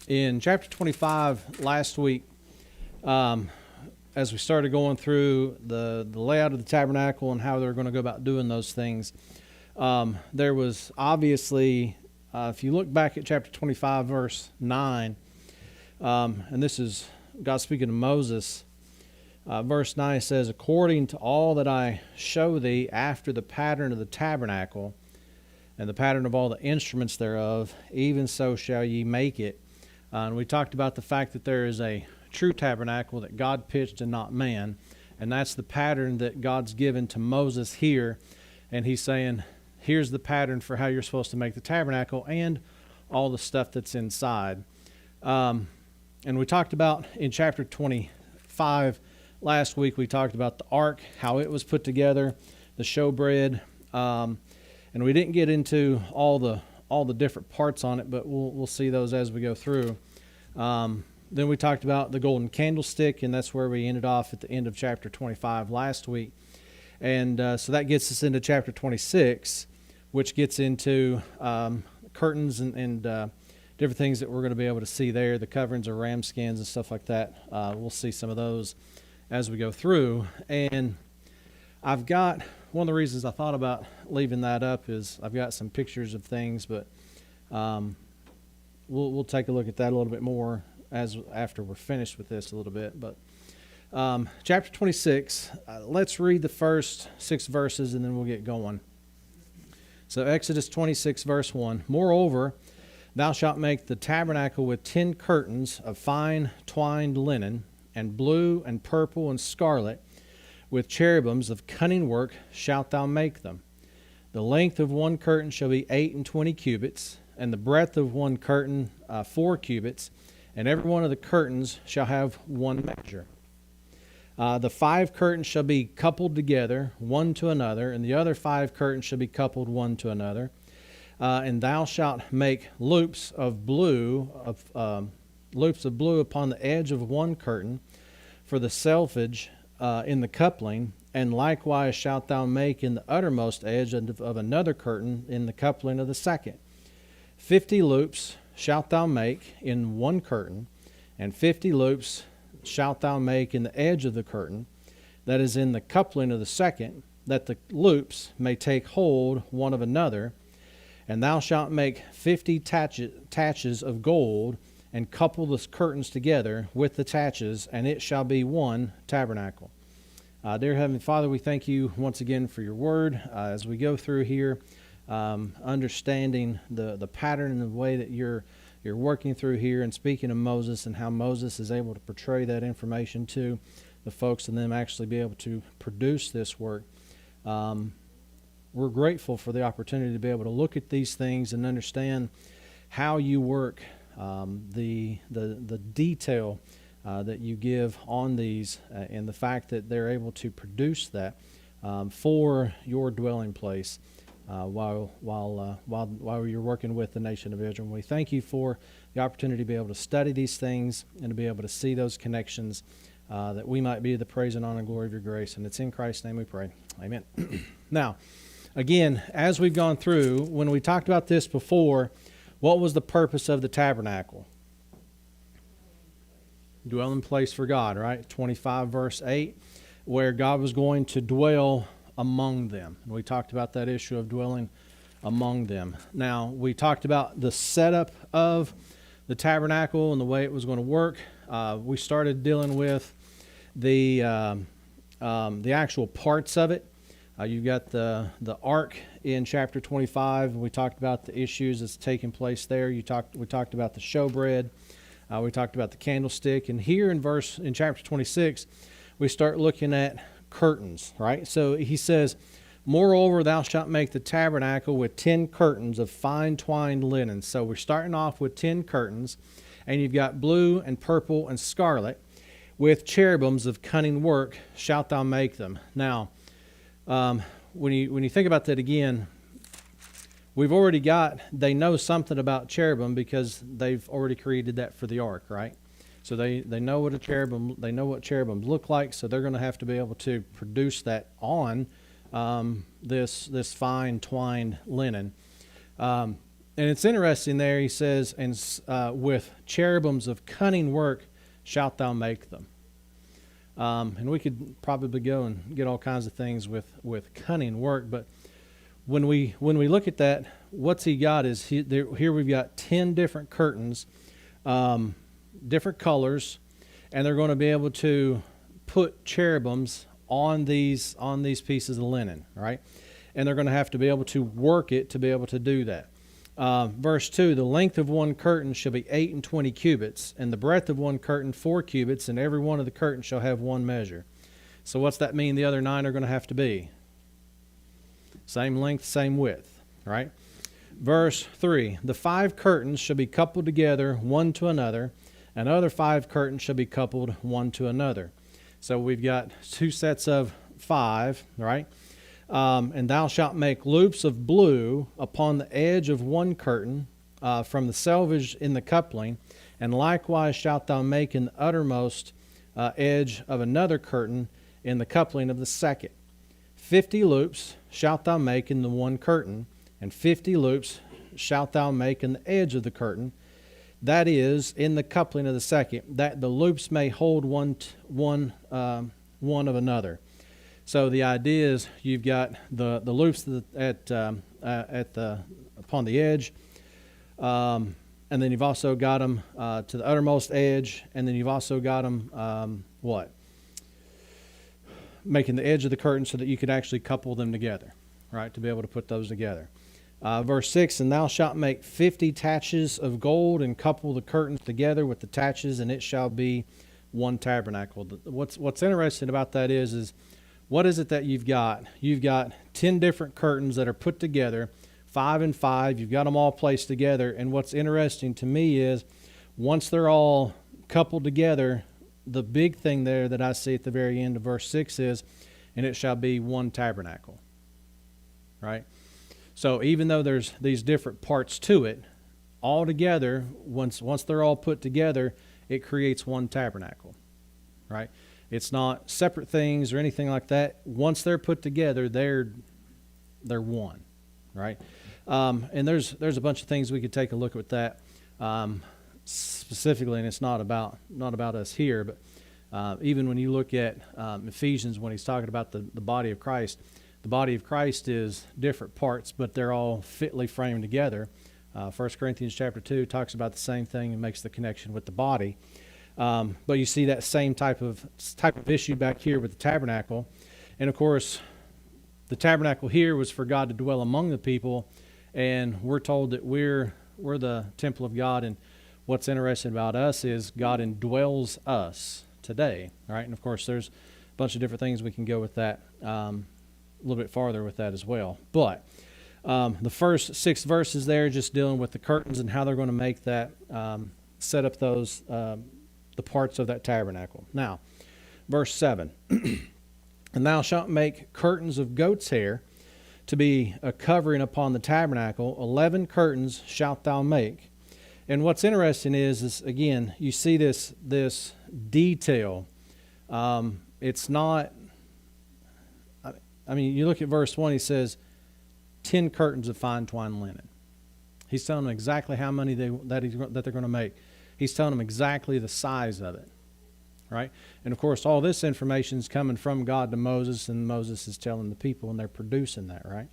In chapter 25 last week, as we started going through the layout of the tabernacle and how they're going to go about doing those things, there was obviously, if you look back at chapter 25, verse 9, and this is God speaking to Moses, verse 9 says, "According to all that I show thee after the pattern of the tabernacle, and the pattern of all the instruments thereof, even so shall ye make it." And we talked about the fact that there is a true tabernacle that God pitched and not man. And that's the pattern that God's given to Moses here. And he's saying, here's the pattern for how you're supposed to make the tabernacle and all the stuff that's inside. And we talked about in chapter 25 last week, we talked about the ark, how it was put together, the showbread, and we didn't get into all the different parts on it, but we'll see those as we go through. Then we talked about the golden candlestick, and that's where we ended off at the end of chapter 25 last week. And so that gets us into chapter 26, which gets into curtains and different things that we're going to be able to see there, the coverings of ram skins and stuff like that. We'll see some of those as we go through. And I've got, one of the reasons I thought about leaving that up is I've got some pictures of things, but we'll take a look at that a little bit more after we're finished with this a little bit. But chapter 26, let's read the first 6 verses and then we'll get going. So Exodus 26, verse 1, "Moreover, thou shalt make the tabernacle with 10 curtains of fine twined linen, and blue and purple and scarlet, with cherubims of cunning work shalt thou make them. The length of one curtain shall be 28 cubits, and the breadth of one curtain 4 cubits, and every one of the curtains shall have one measure. The 5 curtains shall be coupled together, one to another, and the other 5 curtains shall be coupled one to another. And thou shalt make loops of blue upon the edge of one curtain for the selvedge in the coupling, and likewise shalt thou make in the uttermost edge of another curtain in the coupling of the second. 50 loops shalt thou make in one curtain, and 50 loops shalt thou make in the edge of the curtain that is in the coupling of the second, that the loops may take hold one of another. And thou shalt make 50 taches of gold, and couple the curtains together with the taches, and it shall be one tabernacle." Dear Heavenly Father, we thank you once again for your word. As we go through here, understanding the pattern and the way that you're working through here and speaking of Moses and how Moses is able to portray that information to the folks and them actually be able to produce this work. We're grateful for the opportunity to be able to look at these things and understand how you work, the detail that you give on these, and the fact that they're able to produce that for your dwelling place while you're working with the nation of Israel. We thank you for the opportunity to be able to study these things and to be able to see those connections, that we might be the praise and honor and glory of your grace. And it's in Christ's name we pray. Amen. Now, again, as we've gone through, when we talked about this before, what was the purpose of the tabernacle? Dwelling place for God, right? 25 verse 8, where God was going to dwell among them. And we talked about that issue of dwelling among them. Now, we talked about the setup of the tabernacle and the way it was going to work. We started dealing with the actual parts of it. You've got the ark in chapter 25. And we talked about the issues that's taking place there. We talked about the showbread. We talked about the candlestick. And here in chapter 26, we start looking at curtains, right? So he says, "Moreover, thou shalt make the tabernacle with 10 curtains of fine twined linen." So we're starting off with 10 curtains, and you've got blue and purple and scarlet, with cherubims of cunning work shalt thou make them. Now, when you think about that again, they know something about cherubim because they've already created that for the ark, right? So they know what cherubims look like, so they're going to have to be able to produce that on this fine twined linen. And it's interesting there, he says, and with cherubims of cunning work shalt thou make them. And we could probably go and get all kinds of things with cunning work, but when we look at that, what's he got is here we've got 10 different curtains, different colors, and they're going to be able to put cherubims on these pieces of linen, right? And they're going to have to be able to work it to be able to do that. Verse 2, the length of one curtain shall be 28 cubits, and the breadth of one curtain 4 cubits, and every one of the curtains shall have one measure. So what's that mean the other 9 are going to have to be? Same length, same width, right? Verse 3, the 5 curtains shall be coupled together one to another, and other 5 curtains shall be coupled one to another. So we've got 2 sets of 5, right? And thou shalt make loops of blue upon the edge of one curtain from the selvage in the coupling, and likewise shalt thou make in the uttermost edge of another curtain in the coupling of the second. 50 loops shalt thou make in the one curtain, and 50 loops shalt thou make in the edge of the curtain, that is, in the coupling of the second, that the loops may hold one of another. So the idea is you've got the loops upon the edge, and then you've also got them to the uttermost edge, and then you've also got them making the edge of the curtain so that you could actually couple them together, right, to be able to put those together. Verse 6, and thou shalt make 50 taches of gold and couple the curtains together with the taches, and it shall be one tabernacle. What's interesting about that is what is it that you've got? You've got 10 different curtains that are put together, 5 and 5. You've got them all placed together, and what's interesting to me is once they're all coupled together, the big thing there that I see at the very end of verse 6 is, and it shall be one tabernacle, right? So even though there's these different parts to it, all together, once they're all put together, it creates one tabernacle, right? It's not separate things or anything like that. Once they're put together, they're one, right? And there's a bunch of things we could take a look at that specifically, and it's not about us here, but even when you look at Ephesians, when he's talking about the body of Christ, the body of Christ is different parts, but they're all fitly framed together. 1 Corinthians chapter 2 talks about the same thing and makes the connection with the body. But you see that same type of issue back here with the tabernacle. And of course, the tabernacle here was for God to dwell among the people, and we're told that we're the temple of God, and what's interesting about us is God indwells us today, right? And of course, there's a bunch of different things we can go with that, a little bit farther with that as well. But the first 6 verses there just dealing with the curtains and how they're going to make that, set up those the parts of that tabernacle. Now, verse 7, and thou shalt make curtains of goat's hair to be a covering upon the tabernacle. 11 curtains shalt thou make. And what's interesting is again, you see this detail. It's not, I mean, you look at verse 1, he says, 10 curtains of fine twined linen. He's telling them exactly how many that they're going to make. He's telling them exactly the size of it, right? And of course, all this information is coming from God to Moses, and Moses is telling the people, and they're producing that, right?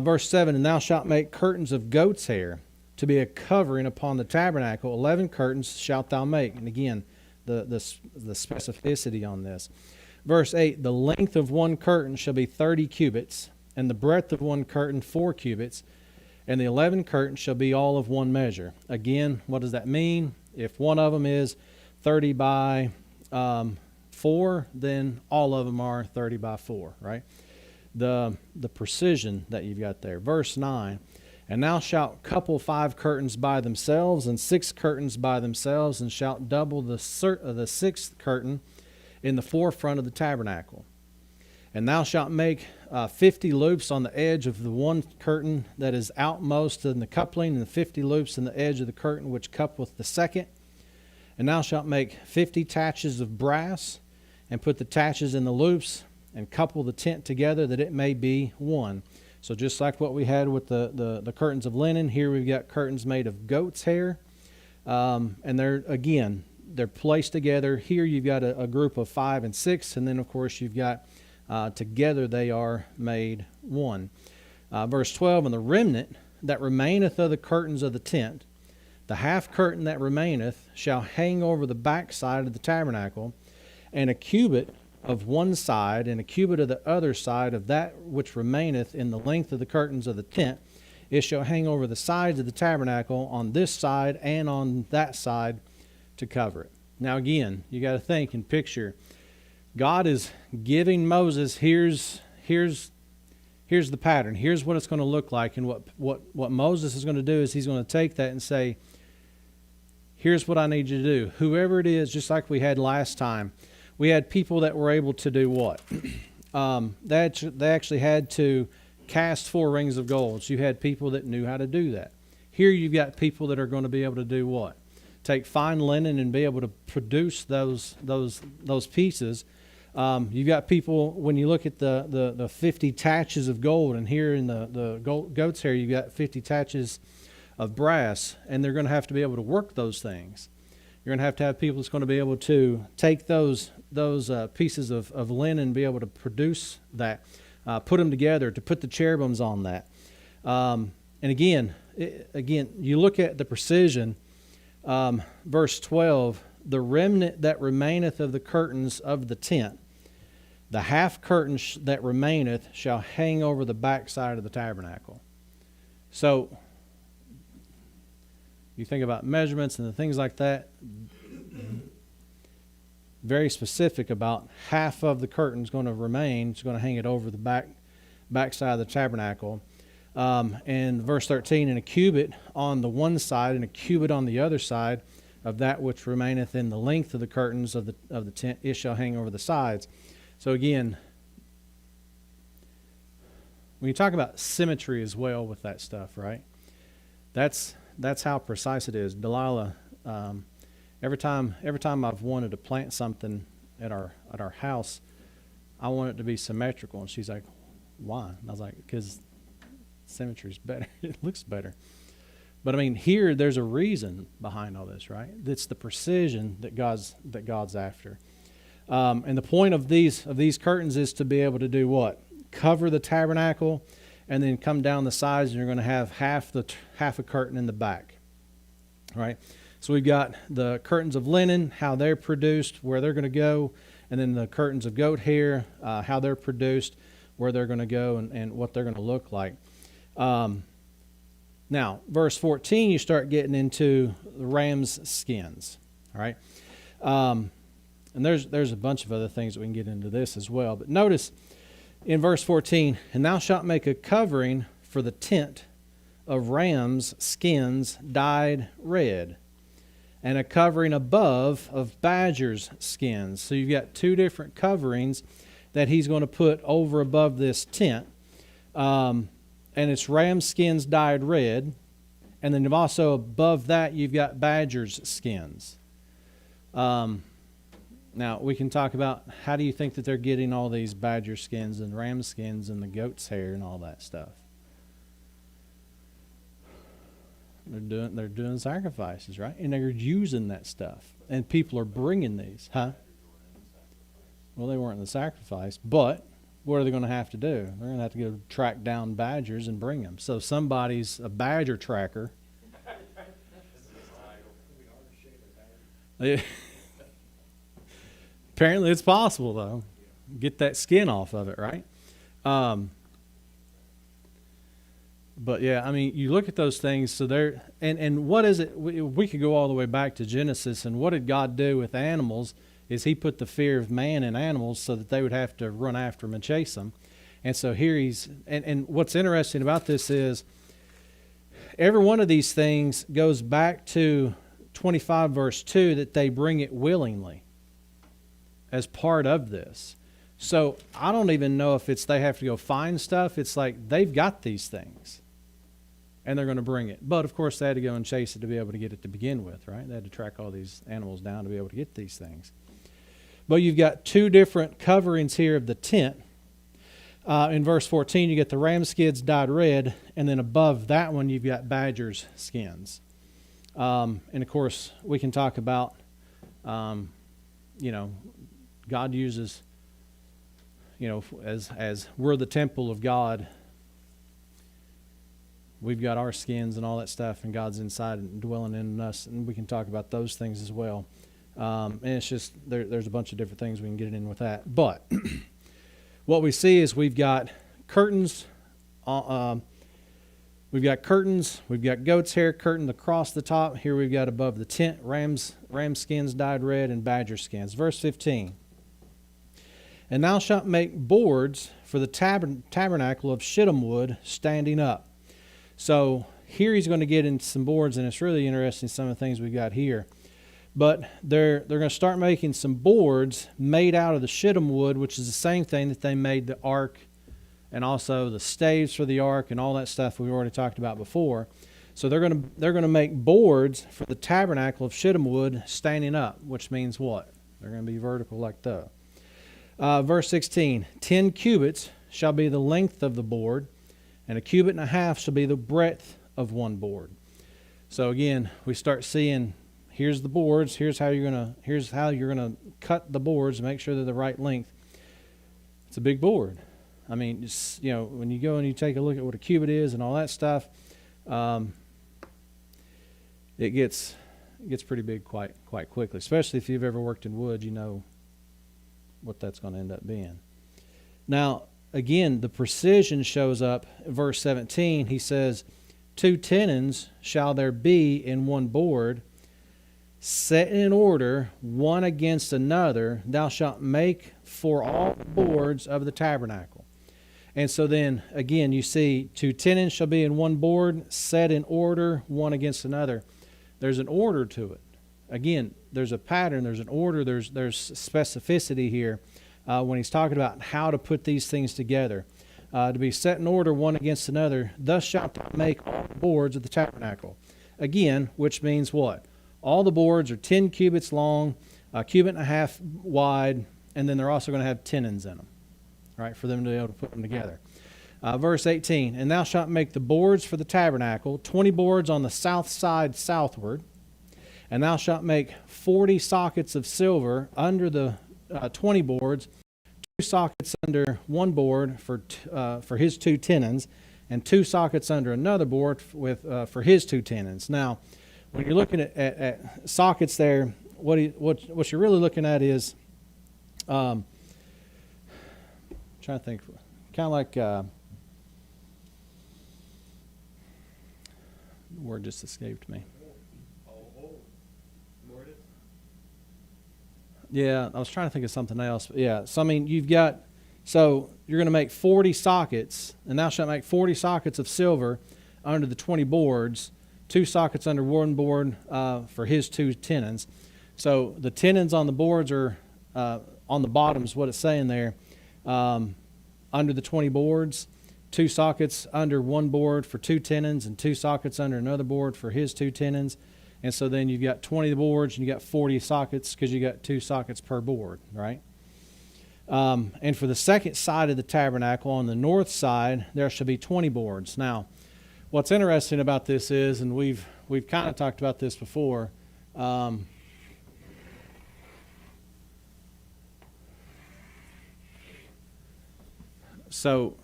Verse 7, and thou shalt make curtains of goat's hair to be a covering upon the tabernacle. 11 curtains shalt thou make. And again, the specificity on this. Verse 8, the length of one curtain shall be 30 cubits, and the breadth of one curtain 4 cubits, and the 11 curtains shall be all of one measure. Again, what does that mean? If one of them is 30 by 4, then all of them are 30 by 4, right? The precision that you've got there. Verse 9, and thou shalt couple 5 curtains by themselves, and 6 curtains by themselves, and shalt double the 6th curtain in the forefront of the tabernacle. And thou shalt make 50 loops on the edge of the one curtain that is outmost in the coupling, and 50 loops in the edge of the curtain which coupleth the second. And thou shalt make 50 taches of brass, and put the taches in the loops, and couple the tent together, that it may be one. So just like what we had with the curtains of linen, here we've got curtains made of goat's hair. And they're placed together. Here you've got a group of 5 and 6, and then of course you've got together they are made one. Verse 12, and the remnant that remaineth of the curtains of the tent, the half curtain that remaineth, shall hang over the backside of the tabernacle, and a cubit of one side, and a cubit of the other side of that which remaineth in the length of the curtains of the tent. It shall hang over the sides of the tabernacle on this side and on that side to cover it. Now again, you got to think and picture. God is giving Moses, here's the pattern. Here's what it's going to look like. And what Moses is going to do is he's going to take that and say, here's what I need you to do. Whoever it is, just like we had last time, we had people that were able to do what? They actually had to cast 4 rings of gold. So you had people that knew how to do that. Here you've got people that are going to be able to do what? Take fine linen and be able to produce those pieces. You've got people, when you look at the 50 taches of gold, and here in the goat's hair you've got 50 taches of brass, and they're going to have to be able to work those things. You're going to have people that's going to be able to take those pieces of linen and be able to produce that, put them together to put the cherubims on that. And again, you look at the precision. Verse 12, the remnant that remaineth of the curtains of the tent, the half curtain that remaineth shall hang over the backside of the tabernacle. So you think about measurements and the things like that, very specific about half of the curtain's going to remain. It's going to hang it over the backside of the tabernacle. And verse 13, and a cubit on the one side and a cubit on the other side of that which remaineth in the length of the curtains of the tent, it shall hang over the sides. So again, when you talk about symmetry as well with that stuff, right? That's how precise it is. Delilah, every time I've wanted to plant something at our house, I want it to be symmetrical, and she's like, "Why?" And I was like, "Because symmetry is better. It looks better." But I mean, here there's a reason behind all this, right? It's the precision that God's after. And the point of these curtains is to be able to do what? Cover the tabernacle, and then come down the sides, and you're going to have half a curtain in the back, right? So we've got the curtains of linen, how they're produced, where they're going to go, and then the curtains of goat hair, how they're produced, where they're going to go, and what they're going to look like. Now, verse 14, you start getting into the ram's skins, all right? And there's a bunch of other things that we can get into this as well. But notice in verse 14, and thou shalt make a covering for the tent of ram's skins dyed red, and a covering above of badger's skins. So you've got 2 different coverings that he's going to put over above this tent. And it's ram skins dyed red. And then also above that, you've got badger's skins. Now, we can talk about how do you think that they're getting all these badger skins and ram skins and the goat's hair and all that stuff? They're doing sacrifices, right? And they're using that stuff. And people are bringing these, huh? Well, they weren't in the sacrifice, but what are they going to have to do? They're going to have to go track down badgers and bring them. So somebody's a badger tracker. Apparently it's possible, though. Get that skin off of it, right? But yeah, I mean, you look at those things, so they're, and what is it? We could go all the way back to Genesis, and what did God do with animals? Is he put the fear of man in animals so that they would have to run after him and chase them. And so here and what's interesting about this is every one of these things goes back to 25 verse 2, that they bring it willingly as part of this. So I don't even know if it's they have to go find stuff. It's like they've got these things and they're going to bring it. But of course they had to go and chase it to be able to get it to begin with, right? They had to track all these animals down to be able to get these things. But you've got 2 different coverings here of the tent. In verse 14, you get the ram skins dyed red, and then above that one, you've got badger's skins. And of course, we can talk about, God uses, as we're the temple of God, we've got our skins and all that stuff, and God's inside and dwelling in us, and we can talk about those things as well. And it's just, there's a bunch of different things we can get in with that. But what we see is we've got curtains, we've got goat's hair curtain across the top. Here we've got above the tent, ram skins dyed red and badger skins. Verse 15. And thou shalt make boards for the tabernacle of shittim wood standing up. So here he's going to get into some boards, and it's really interesting, some of the things we've got here. But they're going to start making some boards made out of the shittim wood, which is the same thing that they made the ark and also the staves for the ark and all that stuff we've already talked about before. So they're going to make boards for the tabernacle of shittim wood standing up, which means what? They're going to be vertical like that. Verse 16, 10 cubits shall be the length of the board, and 1.5 cubits shall be the breadth of one board. So again, we start seeing, here's the boards, here's how you're gonna cut the boards and make sure they're the right length. It's a big board. I mean, just, when you go and you take a look at what a cubit is and all that stuff, it gets pretty big quite quickly. Especially if you've ever worked in wood, you know what that's going to end up being. Now, again, the precision shows up in verse 17. He says, 2 tenons shall there be in one board, set in order one against another. Thou shalt make for all the boards of the tabernacle. And so then, again, you see 2 tenons shall be in one board, set in order one against another. There's an order to it. Again, there's a pattern, there's an order, there's specificity here when he's talking about how to put these things together. To be set in order one against another, thus shalt thou make all the boards of the tabernacle. Again, which means what? All the boards are 10 cubits long, 1.5 cubits wide, and then they're also going to have tenons in them, right, for them to be able to put them together. Verse 18, and thou shalt make the boards for the tabernacle, 20 boards on the south side southward, and thou shalt make 40 sockets of silver under the 20 boards, 2 sockets under one board for his 2 tenons, and 2 sockets under another board for his 2 tenons. Now, when you're looking at sockets there, what you're really looking at is, trying to think, kind of like, the word just escaped me. Yeah, I was trying to think of something else. But yeah, so I mean, you're going to make 40 sockets, and thou shalt make 40 sockets of silver under the 20 boards, 2 sockets under one board for his 2 tenons. So the tenons on the boards are on the bottom is what it's saying there. Under the 20 boards, 2 sockets under one board for 2 tenons, and 2 sockets under another board for his 2 tenons. And so then you've got 20 boards, and you got 40 sockets because you got 2 sockets per board, right? And for the second side of the tabernacle, on the north side, there shall be 20 boards. Now, what's interesting about this is, and we've kind of talked about this before, so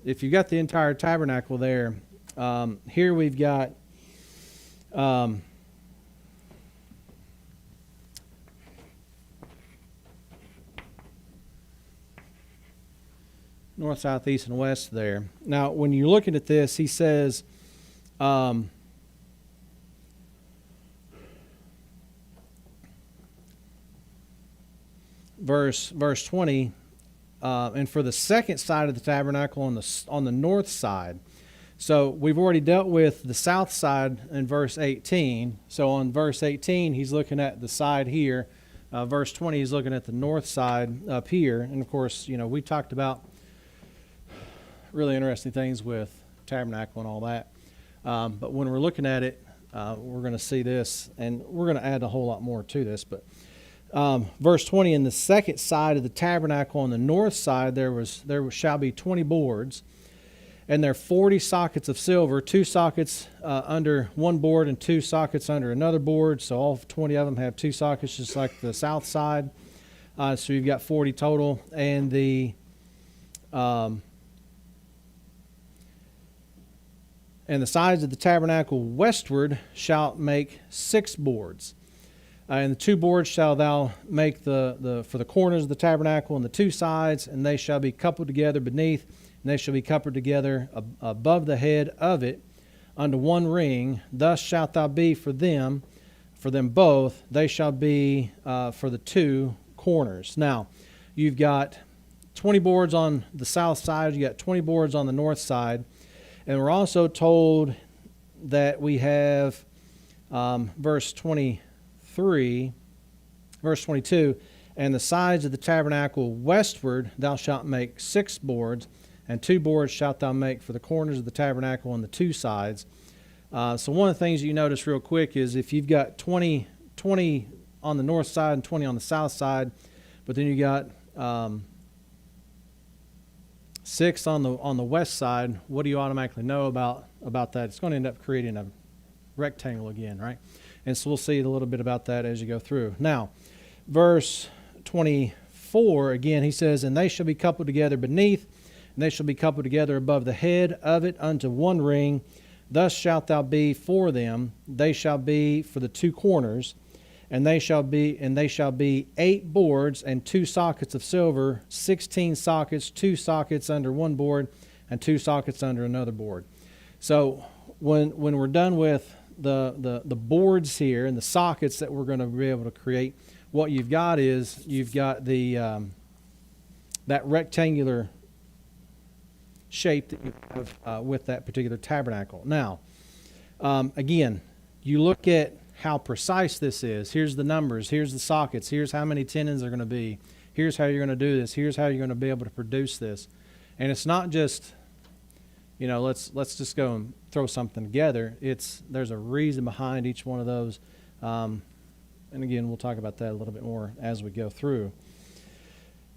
if you got the entire tabernacle there, here we've got north, south, east, and west there. Now, when you're looking at this, he says, verse 20, and for the second side of the tabernacle on the north side. So we've already dealt with the south side in verse 18. So on verse 18, he's looking at the side here. Verse 20, he's looking at the north side up here. And of course, we talked about really interesting things with tabernacle and all that. But when we're looking at it, we're going to see this, and we're going to add a whole lot more to this. But Verse 20, in the second side of the tabernacle on the north side, there shall be 20 boards, and there are 40 sockets of silver, 2 sockets under one board and 2 sockets under another board. So all 20 of them have 2 sockets, just like the south side. So you've got 40 total, and the sides of the tabernacle westward shalt make 6 boards. And the 2 boards shall thou make for the corners of the tabernacle and the 2 sides, and they shall be coupled together beneath, and they shall be coupled together above the head of it unto one ring. Thus shalt thou be for them both. They shall be for the 2 corners. Now, you've got 20 boards on the south side, you got 20 boards on the north side, and we're also told that we have verse 22, and the sides of the tabernacle westward thou shalt make 6 boards, and 2 boards shalt thou make for the corners of the tabernacle on the 2 sides. So one of the things you notice real quick is if you've got 20 on the north side and 20 on the south side, but then you got 6 on the west side, what do you automatically know about that? It's going to end up creating a rectangle again, right? And so we'll see a little bit about that as you go through. Now, verse 24, again, he says, and they shall be coupled together beneath, and they shall be coupled together above the head of it unto one ring. Thus shalt thou be for them. They shall be for the 2 corners, and they shall be 8 boards and 2 sockets of silver, 16 sockets, 2 sockets under one board, and 2 sockets under another board. So when we're done with the boards here and the sockets that we're going to be able to create, what you've got is you've got the that rectangular shape that you have with that particular tabernacle. Now, again, you look at how precise this is. Here's the numbers. Here's the sockets. Here's how many tenons are going to be. Here's how you're going to do this. Here's how you're going to be able to produce this. And it's not just, let's just go and throw something together. There's a reason behind each one of those. And again, we'll talk about that a little bit more as we go through.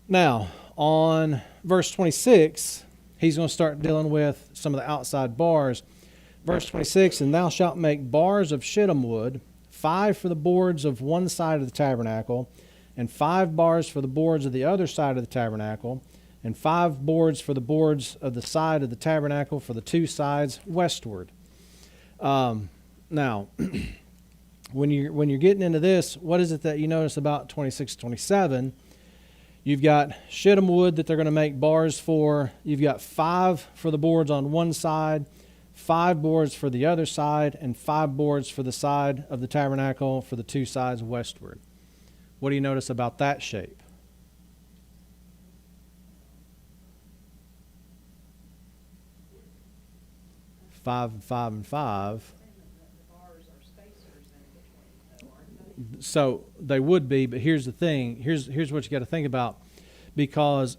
Now, on verse 26, he's going to start dealing with some of the outside bars. Verse 26, and thou shalt make bars of shittim wood, 5 for the boards of one side of the tabernacle, and 5 bars for the boards of the other side of the tabernacle, and 5 boards for the boards of the side of the tabernacle for the 2 sides westward. Now, when you're getting into this, what is it that you notice about 26, 27? You've got shittim wood that they're going to make bars for. You've got 5 for the boards on one side, 5 boards for the other side, and 5 boards for the side of the tabernacle for the 2 sides westward. What do you notice about that shape? Five and five. So they would be, but here's the thing. Here's what you got to think about, because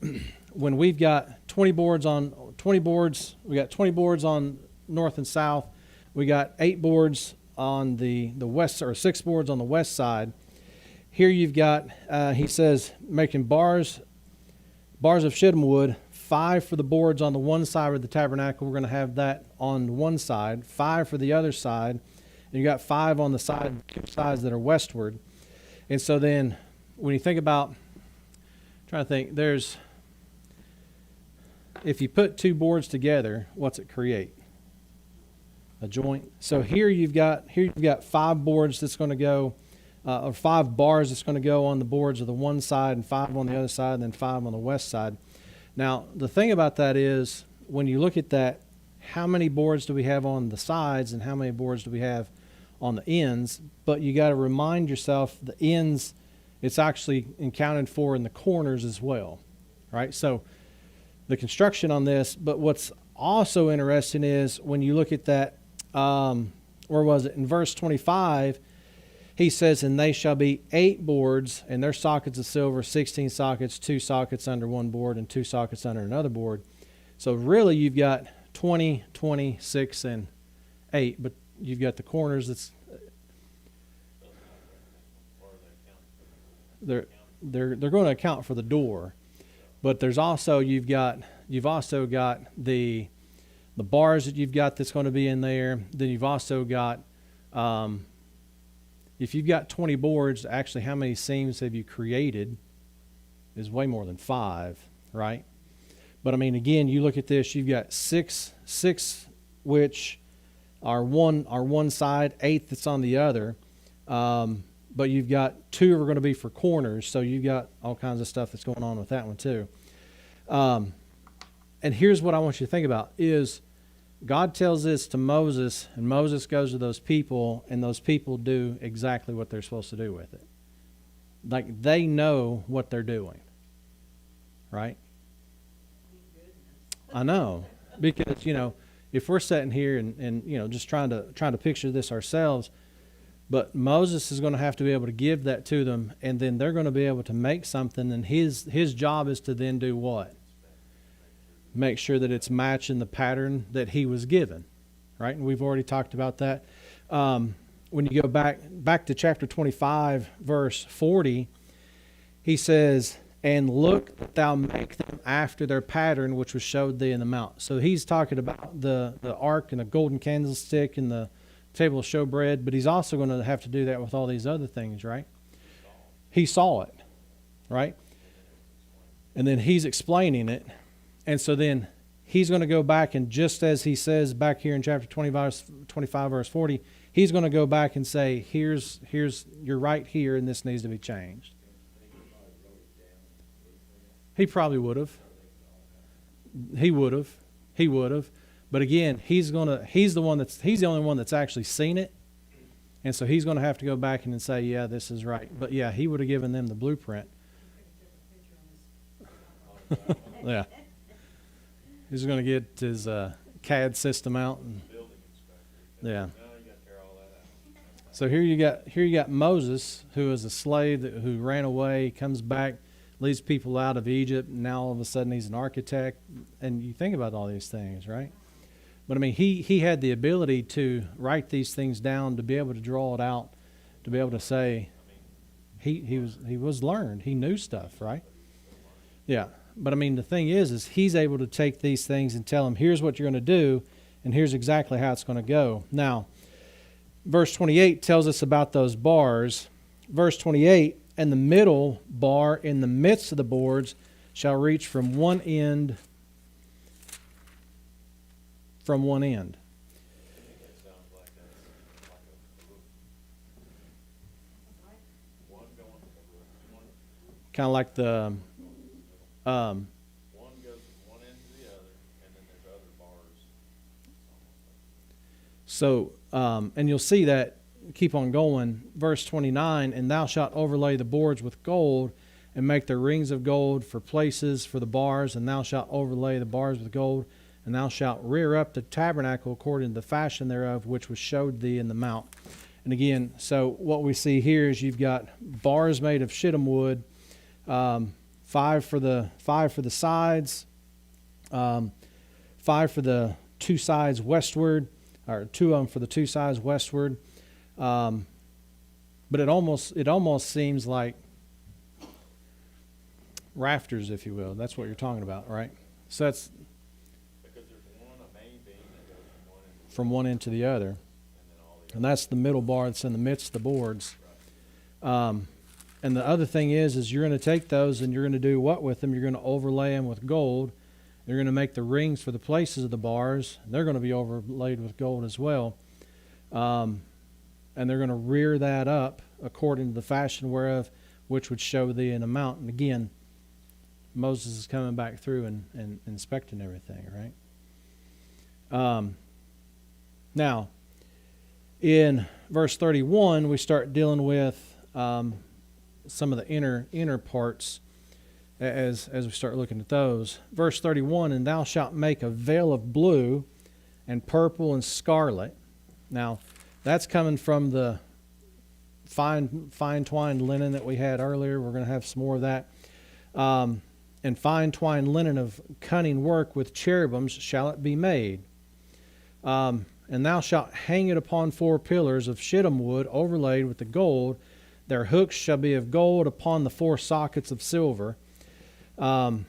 when we've got 20 boards, we got 20 boards on north and south. We got 8 boards on the west, or 6 boards on the west side. Here you've got, he says, making bars of shittim wood, 5 for the boards on the one side of the tabernacle. We're going to have that on one side, 5 for the other side, and you got 5 on the sides that are westward. And so then when you think about, I'm trying to think, if you put 2 boards together, what's it create? A joint. So here you've got 5 boards that's going to go, or 5 bars that's going to go on the boards of the one side, and 5 on the other side, and then 5 on the west side. Now, the thing about that is, when you look at that, how many boards do we have on the sides and how many boards do we have on the ends? But you got to remind yourself, the ends, it's actually accounted for in the corners as well, right? So the construction on this, but what's also interesting is when you look at that, where was it? In verse 25, he says, and they shall be 8 boards, and their sockets of silver, 16 sockets, 2 sockets under one board, and 2 sockets under another board. So really you've got 20, 26, and 8, but you've got the corners. they're they're going to account for the door, but there's also you've also got the bars that you've got that's going to be in there. Then you've also got if you've got 20 boards, actually how many seams have you created is way more than 5, right? But I mean, again, you look at this, you've got six which are one side, 8 that's on the other. But you've got 2 are going to be for corners, so you've got all kinds of stuff that's going on with that one too. And here's what I want you to think about is God tells this to Moses, and Moses goes to those people, and those people do exactly what they're supposed to do with it. Like, they know what they're doing, right? I know, because, if we're sitting here and just trying to picture this ourselves, but Moses is going to have to be able to give that to them, and then they're going to be able to make something, and his job is to then do what? Make sure that it's matching the pattern that he was given, right? And we've already talked about that. When you go back to chapter 25, verse 40, he says, "And look that thou make them after their pattern, which was showed thee in the mount." So he's talking about the ark and the golden candlestick and the table of showbread, but he's also going to have to do that with all these other things, right? He saw it, right? And then he's explaining it. And so then he's going to go back, and just as he says back here in chapter 25, verse 40, he's going to go back and say, here's you're right here, and this needs to be changed. He probably would have. He would have. But again, he's the only one that's actually seen it. And so he's going to have to go back and say, yeah, this is right. But yeah, he would have given them the blueprint. Yeah. He's going to get his CAD system out. And, yeah. So here you got Moses, who is a slave who ran away, comes back, leads people out of Egypt. And now all of a sudden he's an architect. And you think about all these things, right? But I mean, he had the ability to write these things down, to be able to draw it out, to be able to say he was learned. He knew stuff, right? Yeah. But I mean, the thing is he's able to take these things and tell them, here's what you're going to do, and here's exactly how it's going to go. Now, verse 28 tells us about those bars. Verse 28, "And the middle bar in the midst of the boards shall reach from one end." Kind of like the one goes from one end to the other, and then there's other bars. So, and you'll see that, keep on going, verse 29, "And thou shalt overlay the boards with gold, and make the rings of gold for places for the bars, and thou shalt overlay the bars with gold, and thou shalt rear up the tabernacle according to the fashion thereof, which was showed thee in the mount." And again, so what we see here is you've got bars made of shittim wood, 5 for the sides, 5 for the 2 sides westward, or 2 of them for the 2 sides westward. But it almost seems like rafters, if you will. That's what you're talking about, right? So that's Because there's a main beam that goes from one end to the other, and that's the middle bar that's in the midst of the boards. And the other thing is you're going to take those and you're going to do what with them? You're going to overlay them with gold. You're going to make the rings for the places of the bars. They're going to be overlaid with gold as well. And they're going to rear that up according to the fashion whereof, which would show thee in the mount. And again, Moses is coming back through and inspecting everything, right? Now, in verse 31, we start dealing with some of the inner parts as we start looking at those. Verse 31, "And thou shalt make a veil of blue and purple and scarlet." Now, that's coming from the fine twined linen that we had earlier. We're going to have some more of that. "And fine twined linen of cunning work with cherubims shall it be made. And thou shalt hang it upon 4 pillars of shittim wood overlaid with the gold. Their hooks shall be of gold upon the 4 sockets of silver. And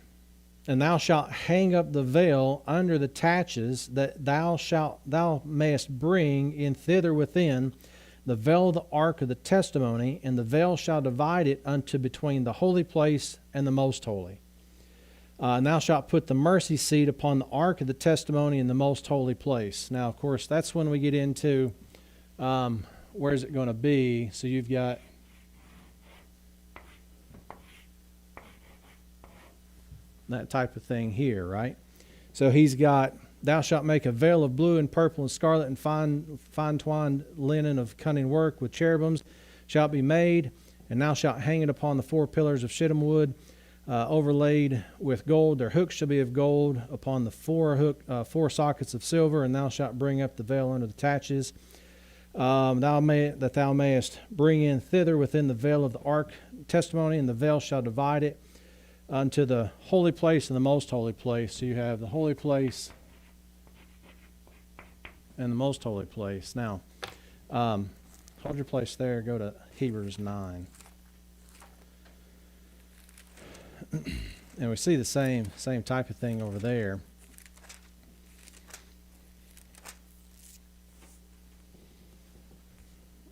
thou shalt hang up the veil under the taches, that thou mayest bring in thither within the veil of the ark of the testimony, and the veil shall divide it unto between the holy place and the most holy. And thou shalt put the mercy seat upon the ark of the testimony in the most holy place. Now, of course, that's when we get into where is it going to be. So you've got that type of thing here, right? So he's got, thou shalt make a veil of blue and purple and scarlet and fine twined linen of cunning work with cherubims shall be made, and thou shalt hang it upon the 4 pillars of shittim wood, overlaid with gold. Their hooks shall be of gold upon the 4 sockets of silver, and thou shalt bring up the veil under the taches. That thou mayest bring in thither within the veil of the ark testimony, and the veil shall divide it unto the holy place and the most holy place. So you have the holy place and the most holy place. Now, hold your place there. Go to Hebrews 9. And we see the same type of thing over there.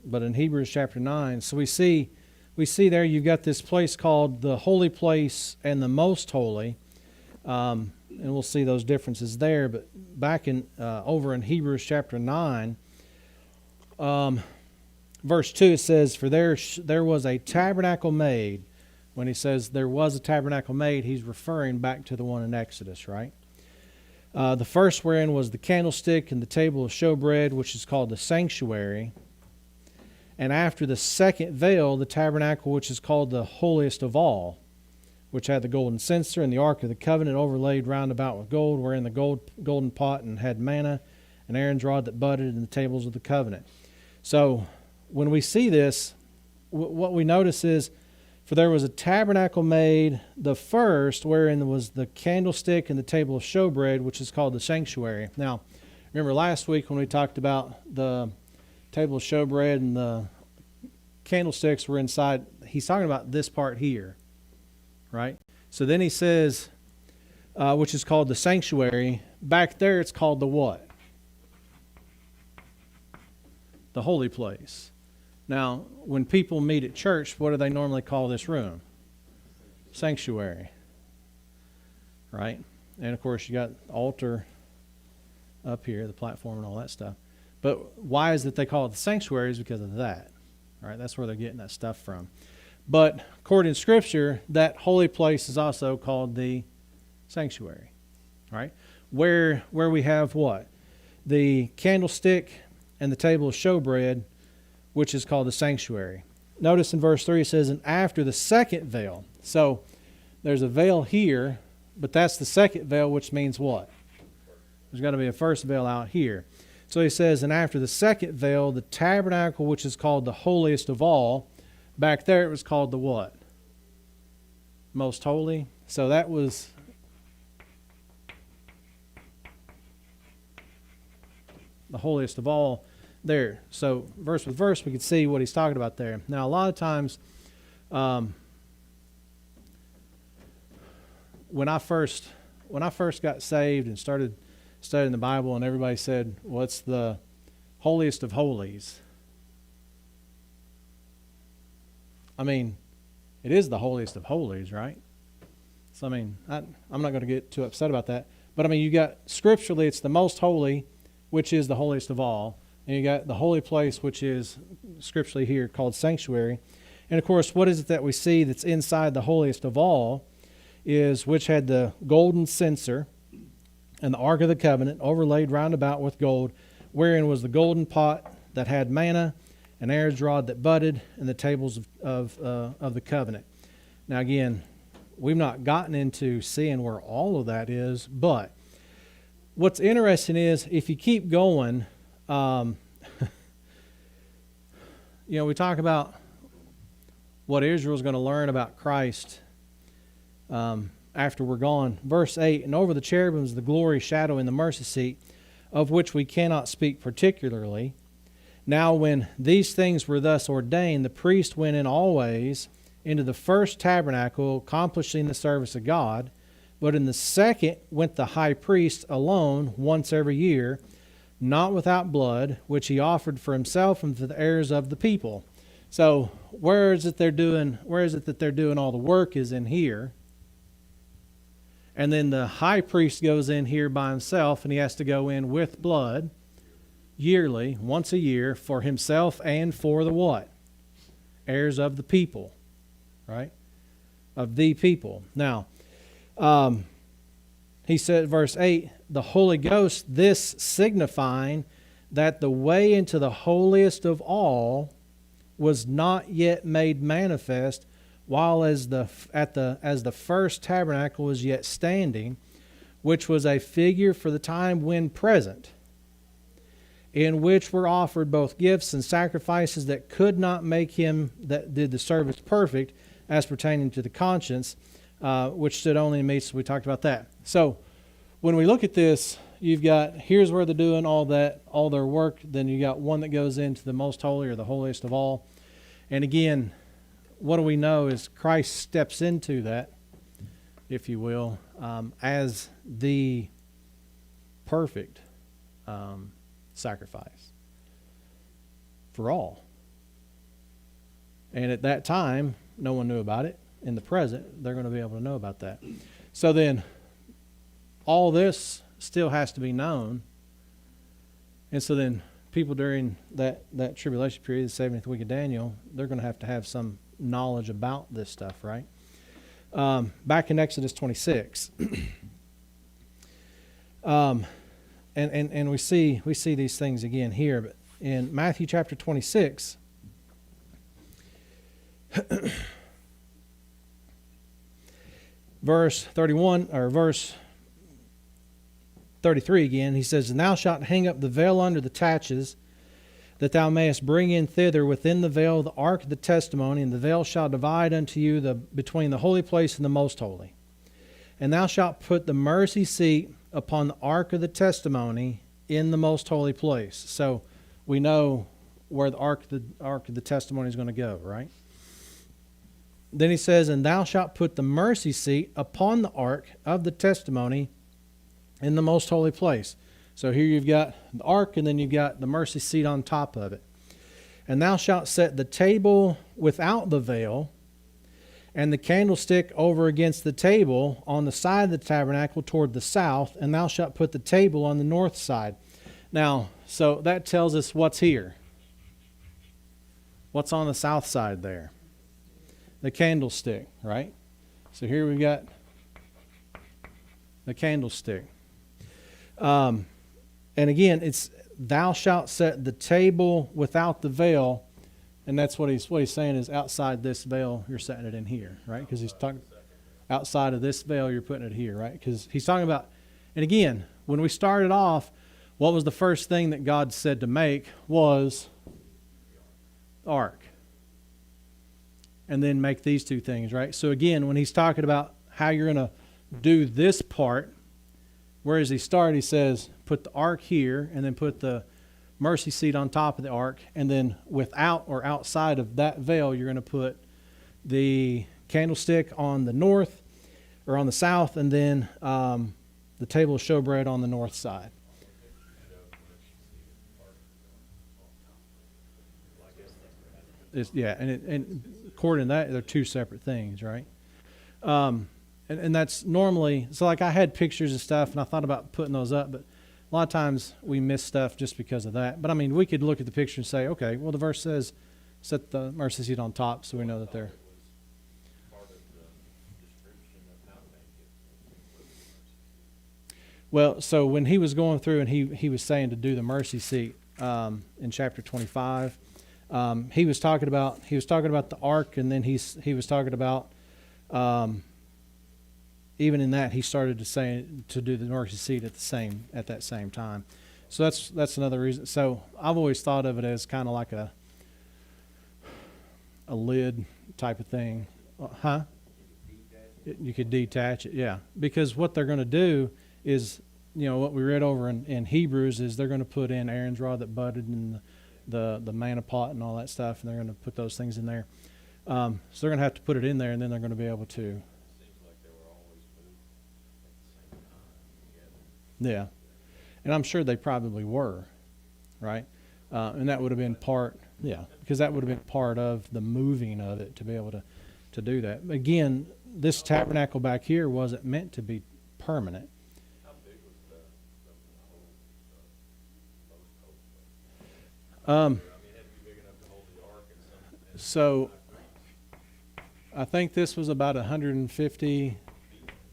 But in Hebrews chapter 9, so we see there you've got this place called the holy place and the most holy. And we'll see those differences there. But back in over in Hebrews chapter 9, verse 2, it says, "For there was a tabernacle made." When he says there was a tabernacle made, he's referring back to the one in Exodus, right? The first wherein was the candlestick and the table of showbread, which is called the sanctuary. And after the second veil, the tabernacle, which is called the holiest of all, which had the golden censer and the ark of the covenant overlaid round about with gold, wherein the golden pot and had manna, and Aaron's rod that budded, and the tables of the covenant. So when we see this, what we notice is, for there was a tabernacle made, the first, wherein was the candlestick and the table of showbread, which is called the sanctuary. Now, remember last week when we talked about the table of showbread and the candlesticks were inside, he's talking about this part here, right? So then he says, which is called the sanctuary. Back there it's called the what? The holy place. Now, when people meet at church, what do they normally call this room? Sanctuary. Right? And of course, you got the altar up here, the platform and all that stuff. But why is it they call it the sanctuary? Is because of that. Right? That's where they're getting that stuff from. But according to Scripture, that holy place is also called the sanctuary. Right? Where we have what? The candlestick and the table of showbread, which is called the sanctuary. Notice in verse 3 it says, "And after the second veil." So there's a veil here, but that's the second veil, which means what? There's got to be a first veil out here. So he says, "And after the second veil, the tabernacle, which is called the holiest of all." Back there it was called the what? Most holy. So that was the holiest of all there. So verse with verse, we can see what he's talking about there. Now, a lot of times, when I first got saved and started studying the Bible, and everybody said, "Well, it's the holiest of holies." I mean, it is the holiest of holies, right? So I mean, I'm not going to get too upset about that. But I mean, you got scripturally, it's the most holy, which is the holiest of all. And you got the holy place, which is scripturally here called sanctuary. And of course, what is it that we see that's inside the holiest of all is which had the golden censer and the ark of the covenant overlaid round about with gold, wherein was the golden pot that had manna, and Aaron's rod that budded, and the tables of the covenant. Now again, we've not gotten into seeing where all of that is, but what's interesting is if you keep going, we talk about what Israel's going to learn about Christ after we're gone. Verse 8, "And over the cherubims the glory, shadow, and the mercy seat, of which we cannot speak particularly. Now when these things were thus ordained, the priest went in always into the first tabernacle, accomplishing the service of God. But in the second went the high priest alone once every year, not without blood, which he offered for himself and for the heirs of the people. So where is it that they're doing all the work is in here. And then the high priest goes in here by himself, and he has to go in with blood yearly, once a year, for himself and for the what? Heirs of the people, right? Of the people. Now, he said, verse 8, the Holy Ghost, this signifying that the way into the holiest of all was not yet made manifest, while as the first tabernacle was yet standing, which was a figure for the time when present, in which were offered both gifts and sacrifices that could not make him that did the service perfect, as pertaining to the conscience, which stood only in meats. We talked about that. So when we look at this, you've got, here's where they're doing all their work. Then you got one that goes into the most holy, or the holiest of all. And again, what do we know is Christ steps into that, if you will, as the perfect sacrifice for all. And at that time, no one knew about it. In the present, they're going to be able to know about that. So then, all this still has to be known. And so then, people during that tribulation period, the 70th week of Daniel, they're going to have some knowledge about this stuff, right? Back in Exodus 26, and we see these things again here, but in Matthew chapter 26, verse 31 or verse 33 again, he says, "And thou shalt hang up the veil under the taches, that thou mayest bring in thither within the veil the ark of the testimony, and the veil shall divide unto you between the holy place and the most holy. And thou shalt put the mercy seat upon the ark of the testimony in the most holy place." So we know where the ark of the testimony is going to go, right? Then he says, "And thou shalt put the mercy seat upon the ark of the testimony in the most holy place." So here you've got the ark, and then you've got the mercy seat on top of it. "And thou shalt set the table without the veil, and the candlestick over against the table on the side of the tabernacle toward the south, and thou shalt put the table on the north side." Now, so that tells us what's here. What's on the south side there? The candlestick, right? So here we've got the candlestick. And again, it's "thou shalt set the table without the veil," and that's what he's saying is outside this veil, you're setting it in here, right? Because he's talking outside of this veil, you're putting it here, right? Because he's talking about, and again, when we started off, what was the first thing that God said to make was the ark. And then make these two things, right? So again, when he's talking about how you're going to do this part, where does he start? He says, put the ark here, and then put the mercy seat on top of the ark, and then without or outside of that veil, you're going to put the candlestick on the north, or on the south, and then the table of showbread on the north side. And according to that, they're two separate things, right? And that's normally, so like I had pictures and stuff, and I thought about putting those up, but a lot of times we miss stuff just because of that. But I mean, we could look at the picture and say, okay, well, the verse says, set the mercy seat on top, so we know that they're. Well, so when he was going through and he was saying to do the mercy seat in chapter 25, he was talking about the ark, and then he was talking about even in that he started to say to do the mercy seat at that same time. So that's another reason. So I've always thought of it as kind of like a lid type of thing, You could detach it, yeah, because what they're going to do is, what we read over in Hebrews is they're going to put in Aaron's rod that budded and the manna pot and all that stuff, and they're going to put those things in there. So they're going to have to put it in there, and then they're going to be able to. Seems like they were always moved at the same time together. Yeah, and I'm sure they probably were, right? And that would have been part, yeah, because that would have been part of the moving of it to be able to do that. Again, this tabernacle back here wasn't meant to be permanent. How big was the whole, most hope? I mean, it had to be big enough to hold the ark and some. So I think this was about 150.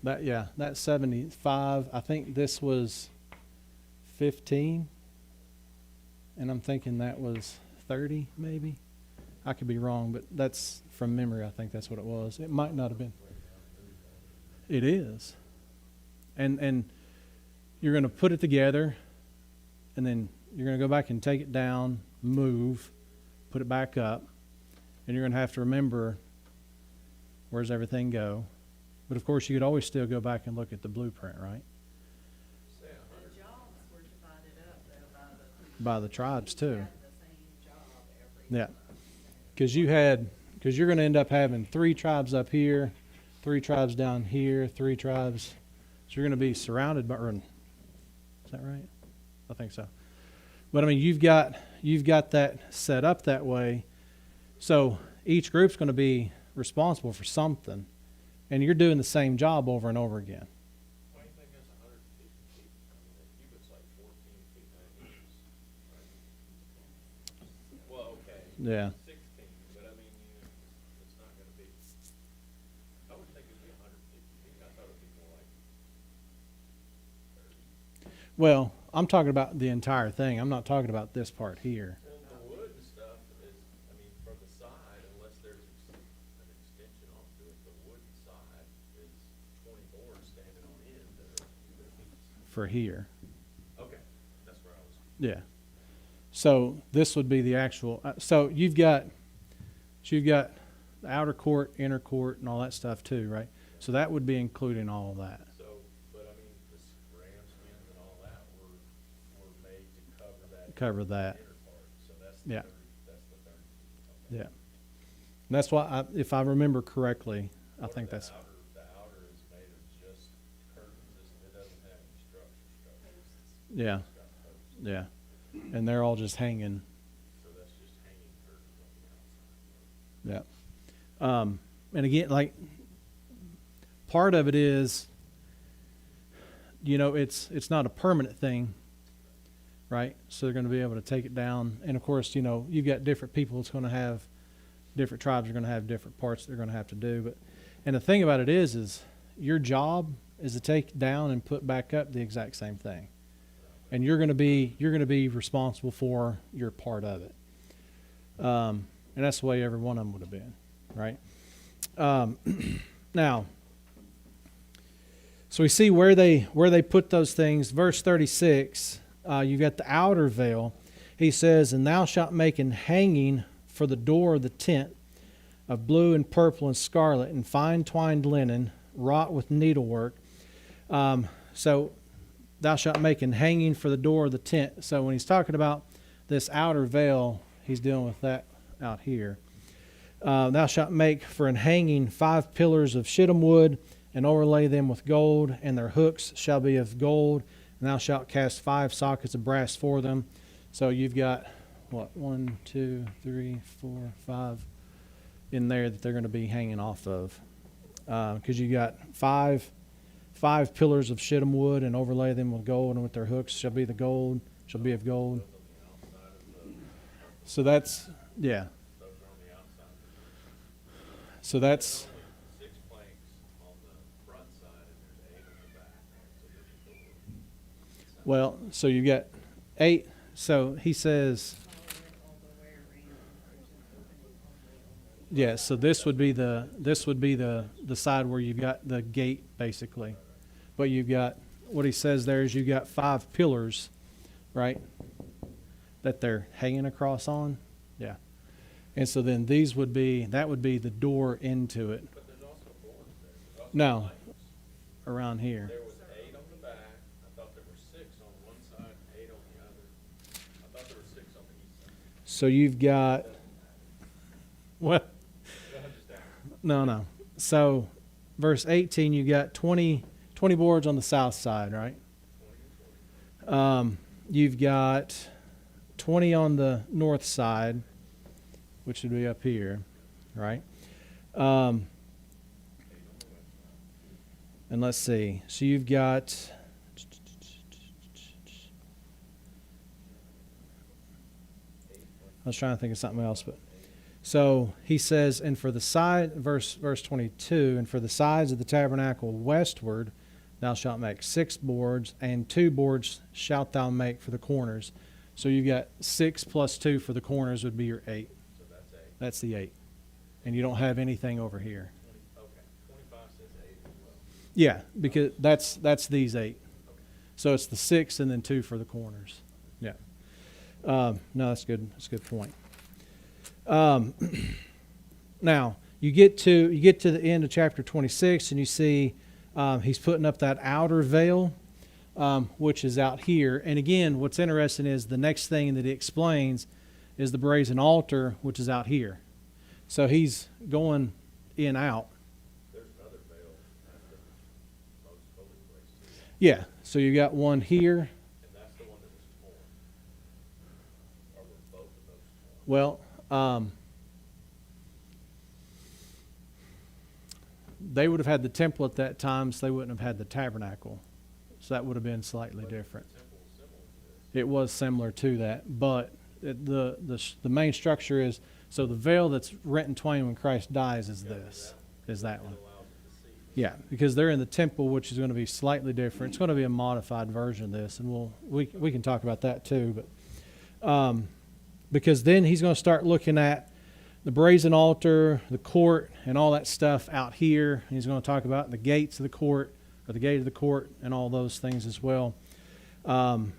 That's 75. I think this was 15. And I'm thinking that was 30, maybe. I could be wrong, but that's from memory. I think that's what it was. It might not have been. It is. And you're going to put it together, and then you're going to go back and take it down, move, put it back up, and you're going to have to remember where's everything go. But of course, you could always still go back and look at the blueprint, right? The jobs were divided up though By the tribes too. had the same job every Yeah. Because you're going to end up having 3 tribes up here, 3 tribes down here, 3 tribes. So you're going to be surrounded by. Is that right? I think so. But I mean, you've got that set up that way. So each group's going to be responsible for something, and you're doing the same job over and over again. Why do you think that's 150 feet? I mean, the cubit's like 14 feet 9 inches. Right? Well, okay. Yeah. 16, but I mean, it's not going to be. I would think it'd be 150 feet. I thought it'd be more like 30. Well, I'm talking about the entire thing. I'm not talking about this part here. Well, the wood and stuff is, I mean, from the side, unless there's an extension onto it, the wooden side is 20 boards standing on end that are For here. Okay, that's where I was. Yeah. So this would be the actual. So you've got the outer court, inner court, and all that stuff too, right? So that would be including all of that. So, but I mean, the ram skins and all that were made to cover that. Cover that. Inner part, so that's Yeah. that's the 30 feet. Okay. Yeah. And that's why, if I remember correctly, I Or think the that's. outer is made of just curtains. It doesn't have any structure. Yeah. It's got posts. Yeah. And they're all just hanging. So that's just hanging curtains on the outside. Yeah. And again, like, part of it is, it's not a permanent thing, right? So they're going to be able to take it down. And of course, you've got different people that's going to have, different tribes are going to have different parts they're going to have to do. And the thing about it is your job is to take down and put back up the exact same thing. And you're going to be responsible for your part of it. And that's the way every one of them would have been, right? Now, so we see where they put those things. Verse 36, you've got the outer veil. He says, "And thou shalt make an hanging for the door of the tent of blue and purple and scarlet and fine twined linen, wrought with needlework." So thou shalt make an hanging for the door of the tent. So when he's talking about this outer veil, he's dealing with that out here. Thou shalt make for an hanging 5 pillars of shittim wood, and overlay them with gold, and their hooks shall be of gold, and thou shalt cast 5 sockets of brass for them. So you've got, 1, 2, 3, 4, 5 in there that they're going to be hanging off of. Because you got 5 pillars of shittim wood, and overlay them with gold, and with their hooks shall be of gold. So that's, yeah. Those are on the outside. So that's, 6 planks on the front side, and there's 8 on the back. So there's a door. well, so you've got 8. So he says, all the way around. There's an opening all the way yeah, so this would be the side where you've got the gate, basically. But you've got, what he says there is you've got 5 pillars, right, that they're hanging across on. Yeah. And so then that would be the door into it. But there's also boards there. There's also No, planks. around here. There was 8 on the back. I thought there were 6 on one side, 8 on the other. I thought there were 6 on the east side. So you've got what? I'm just asking. No. So verse 18, you got 20 boards on the south side, right? 20 and 20. You've got 20 on the north side, which would be up here, right? 8 on the west And let's see. So you've got I was trying to think of something else, but so he says, and for the side, verse 22, and for the sides of the tabernacle westward, thou shalt make 6 boards, and 2 boards shalt thou make for the corners. So you've got 6 plus 2 for the corners would be your 8. So that's 8. That's the 8. And you don't have anything over here. 20, okay. 25 says 8 as well. Yeah, because that's these 8. Okay. So it's the 6 and then 2 for the corners. Yeah. No, that's good. That's a good point. Now you get to the end of chapter 26, and you see he's putting up that outer veil, which is out here. And again, what's interesting is the next thing that he explains is the brazen altar, which is out here. So he's going in out. There's another veil at the most holy place too. Yeah. So you got one here. And that's the one that was torn. Or were both of those torn? Well, they would have had the temple at that time, so they wouldn't have had the tabernacle. So that would have been slightly different. The temple was similar to this. It was similar to that, but the main structure is, so the veil that's rent in twain when Christ dies is this, is that one. It allows it to see. Yeah, because they're in the temple, which is going to be slightly different. It's going to be a modified version of this, and we can talk about that too. But because then he's going to start looking at the brazen altar, the court, and all that stuff out here. He's going to talk about the gates of the court, or the gate of the court, and all those things as well, going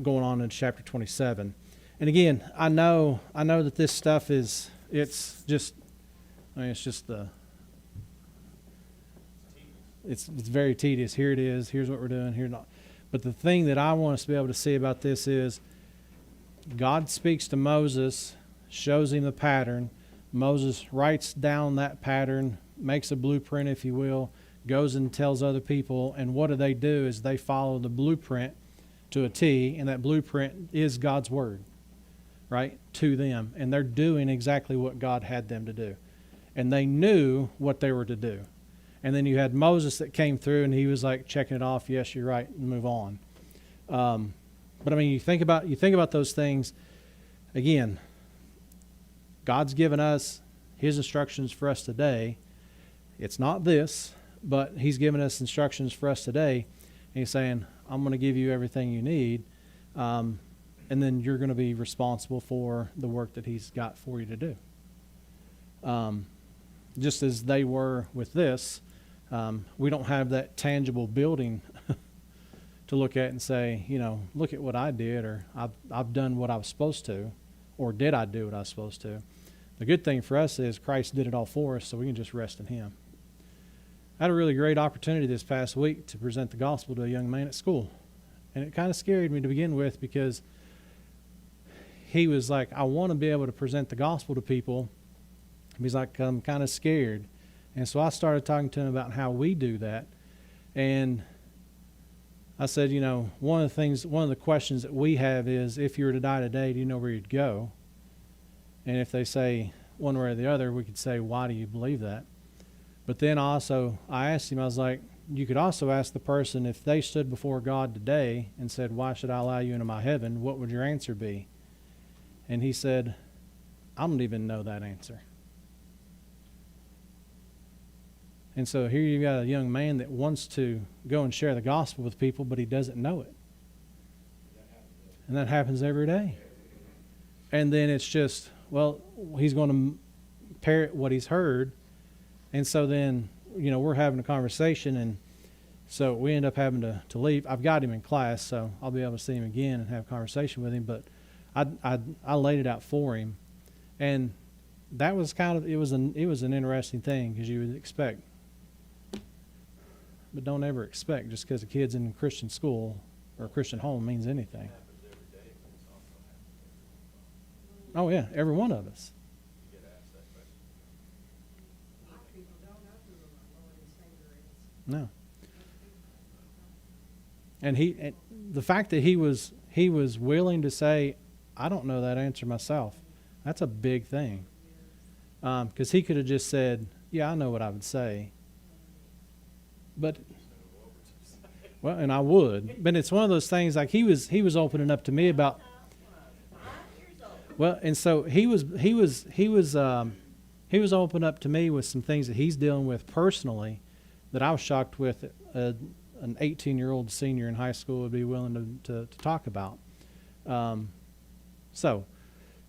on in chapter 27. And again, I know that this stuff it's just it's very tedious. Here it is. Here's what we're doing. Here not. But the thing that I want us to be able to see about this is God speaks to Moses, shows him the pattern. Moses writes down that pattern, makes a blueprint, if you will, goes and tells other people. And what do? Is they follow the blueprint to a T, and that blueprint is God's word, right, to them. And they're doing exactly what God had them to do. And they knew what they were to do. And then you had Moses that came through, and he was like checking it off. Yes, you're right, and move on. But I mean, you think about those things. Again, God's given us His instructions for us today. It's not this, but He's given us instructions for us today. And He's saying, I'm going to give you everything you need, and then you're going to be responsible for the work that He's got for you to do. Just as they were with this, we don't have that tangible building to look at and say, look at what I did, or I've done what I was supposed to, or did I do what I was supposed to? The good thing for us is Christ did it all for us, so we can just rest in Him. I had a really great opportunity this past week to present the gospel to a young man at school. And it kind of scared me to begin with, because he was like, I want to be able to present the gospel to people. He's like, I'm kind of scared. And so I started talking to him about how we do that. And I said, one of the questions that we have is, if you were to die today, do you know where you'd go? And if they say one way or the other, we could say, why do you believe that? But then I asked him, I was like, you could also ask the person, if they stood before God today and said, why should I allow you into my heaven? What would your answer be? And he said, I don't even know that answer. And so here you've got a young man that wants to go and share the gospel with people, but he doesn't know it. And that happens every day. And then it's just, well, he's going to parrot what he's heard. And so then, we're having a conversation, and so we end up having to leave. I've got him in class, so I'll be able to see him again and have a conversation with him. But I laid it out for him. And that was it was an interesting thing, because you would expect. But don't ever expect just because a kid's in a Christian school or a Christian home means anything. Oh yeah, every one of us. You get asked that question. A lot of people don't know who our Lord and Savior is. No. And the fact that he was willing to say, I don't know that answer myself. That's a big thing. Because he could have just said, yeah, I know what I would say. But, well, and I would. But it's one of those things, like he was opening up to me about, well, and so he was opening up to me with some things that he's dealing with personally that I was shocked with an 18-year-old senior in high school would be willing to talk about. So,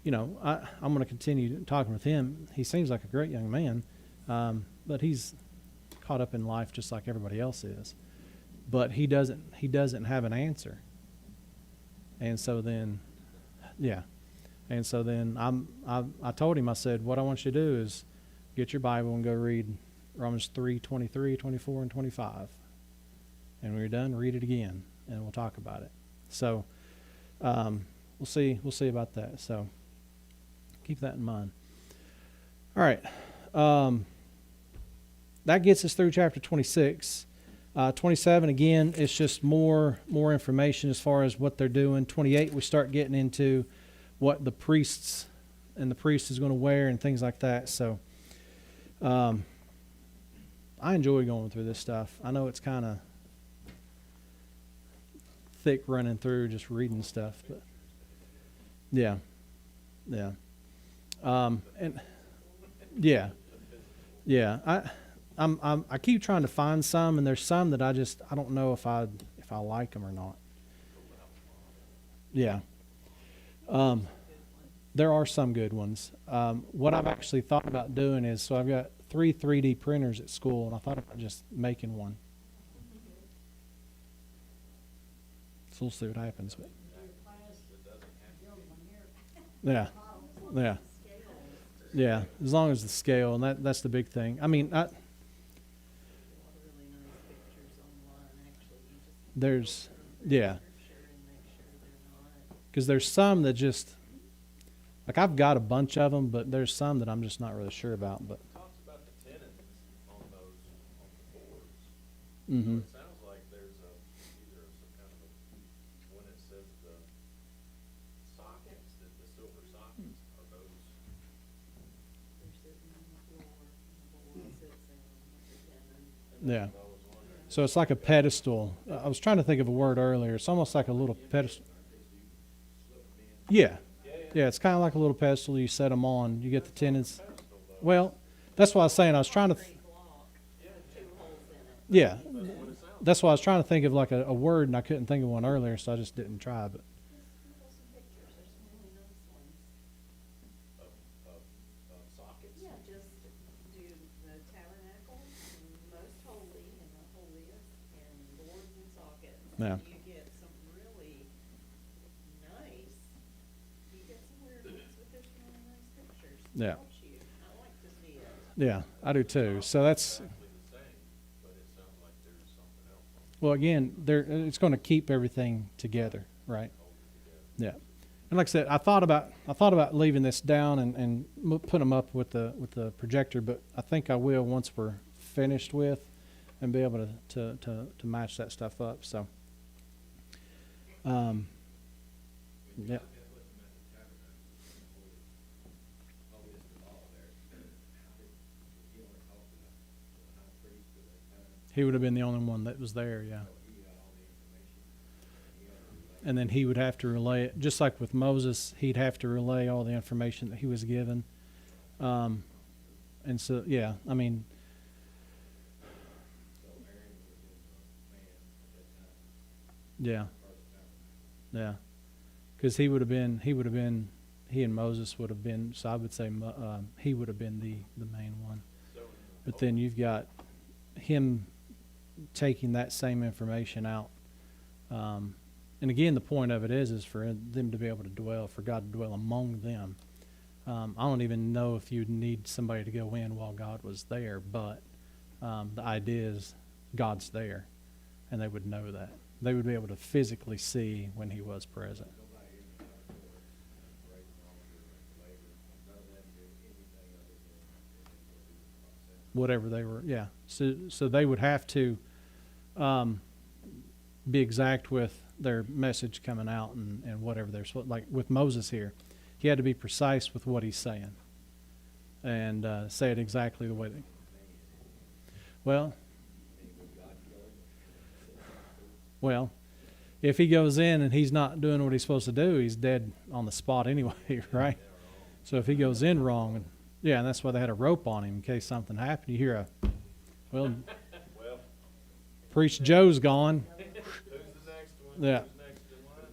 you know, I'm going to continue talking with him. He seems like a great young man, but he's caught up in life just like everybody else is. But he doesn't have an answer. And so then, yeah. And so then I told him, I said, what I want you to do is get your Bible and go read Romans 3:23, 24, and 25. And when you're done, read it again, and we'll talk about it. So we'll see about that. So keep that in mind. All right. That gets us through chapter 26. 27, again, it's just more information as far as what they're doing. 28, we start getting into what the priest is going to wear and things like that. So I enjoy going through this stuff. I know it's kind of thick running through just reading stuff, but yeah. And I keep trying to find some, and there's some that I don't know if I like them or not. Yeah. There are some good ones. What I've actually thought about doing is, so I've got 3 3D printers at school, and I thought about just making one. So we'll see what happens. But yeah. As long as the scale, and that's the big thing. I mean, there's because there's some that just like I've got a bunch of them, but there's some that I'm just not really sure about. But It talks about the tenons on the boards. mm-hmm. So it sounds like there's either some kind of when it says the sockets, that the silver sockets are those. Yeah. So it's like a pedestal. I was trying to think of a word earlier. It's almost like a little pedestal. Yeah. It's kind of like a little pedestal. You set them on. You get the tenons. Well, that's what I was saying. I was trying to. Yeah. That's why I was trying to think of like a word, and I couldn't think of one earlier, so I just didn't try. But Sockets. Yeah, just do the tabernacle, most holy, and the holiest, and boards and sockets. Yeah. You get some really nice, you get some weird ones, but there's some really nice pictures. Yeah. Don't you? I like to see it. yeah, I do too. So that's Exactly the same, but it sounds like there's something else on it. well. Again, it's going to keep everything together, right? Yeah. And like I said, I thought about leaving this down and put them up with the projector, but I think I will once we're finished with, and be able to match that stuff up. So, yeah. He would have been the only one that was there, yeah. And then he would have to relay it, just like with Moses, he'd have to relay all the information that he was given. And so, yeah, I mean, yeah, because he and Moses would have been. So I would say he would have been the main one. But then you've got him taking that same information out. And again, the point of it is for them to be able to dwell, for God to dwell among them. I don't even know if you'd need somebody to go in while God was there, but the idea is God's there, and they would know that. They would be able to physically see when he was present. whatever they were. Yeah. So they would have to be exact with their message coming out and whatever they're supposed. Like with Moses here, he had to be precise with what he's saying and say it exactly the way they. Well, if he goes in and he's not doing what he's supposed to do, he's dead on the spot anyway, right? So if he goes in wrong, and that's why they had a rope on him in case something happened. You hear Well, Priest Joe's gone. who's the next one? Yeah. Who's next in line?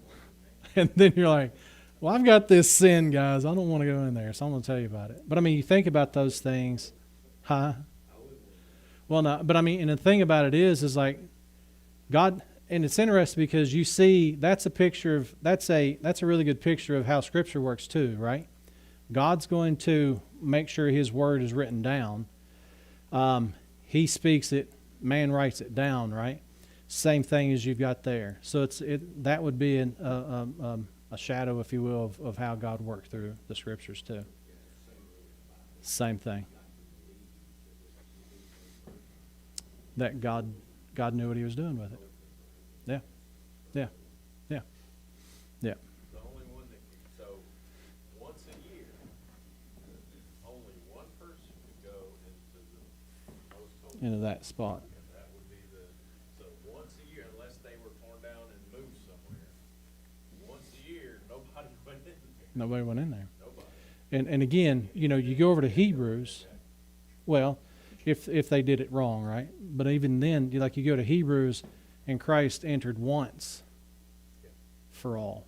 And then you're like, well, I've got this sin, guys. I don't want to go in there, so I'm going to tell you about it. But, I mean, you think about those things. Huh? Well, no, but, I mean, and the thing about it is like God, and it's interesting because you see that's a picture of, that's a really good picture of how Scripture works too, right? God's going to make sure His Word is written down. He speaks it, man writes it down, right? Same thing as you've got there. So that would be a shadow, if you will, of how God worked through the Scriptures too. Same thing. That God knew what He was doing with it. Yeah. The only one that can, so once a year, only one person could go into the most holy. Into that spot. And that would be so once a year, unless they were torn down and moved somewhere, once a year, nobody went in there. Nobody went in there. Nobody. And again, you go over to Hebrews. Well, if they did it wrong, right? But even then, you go to Hebrews, and Christ entered once for all.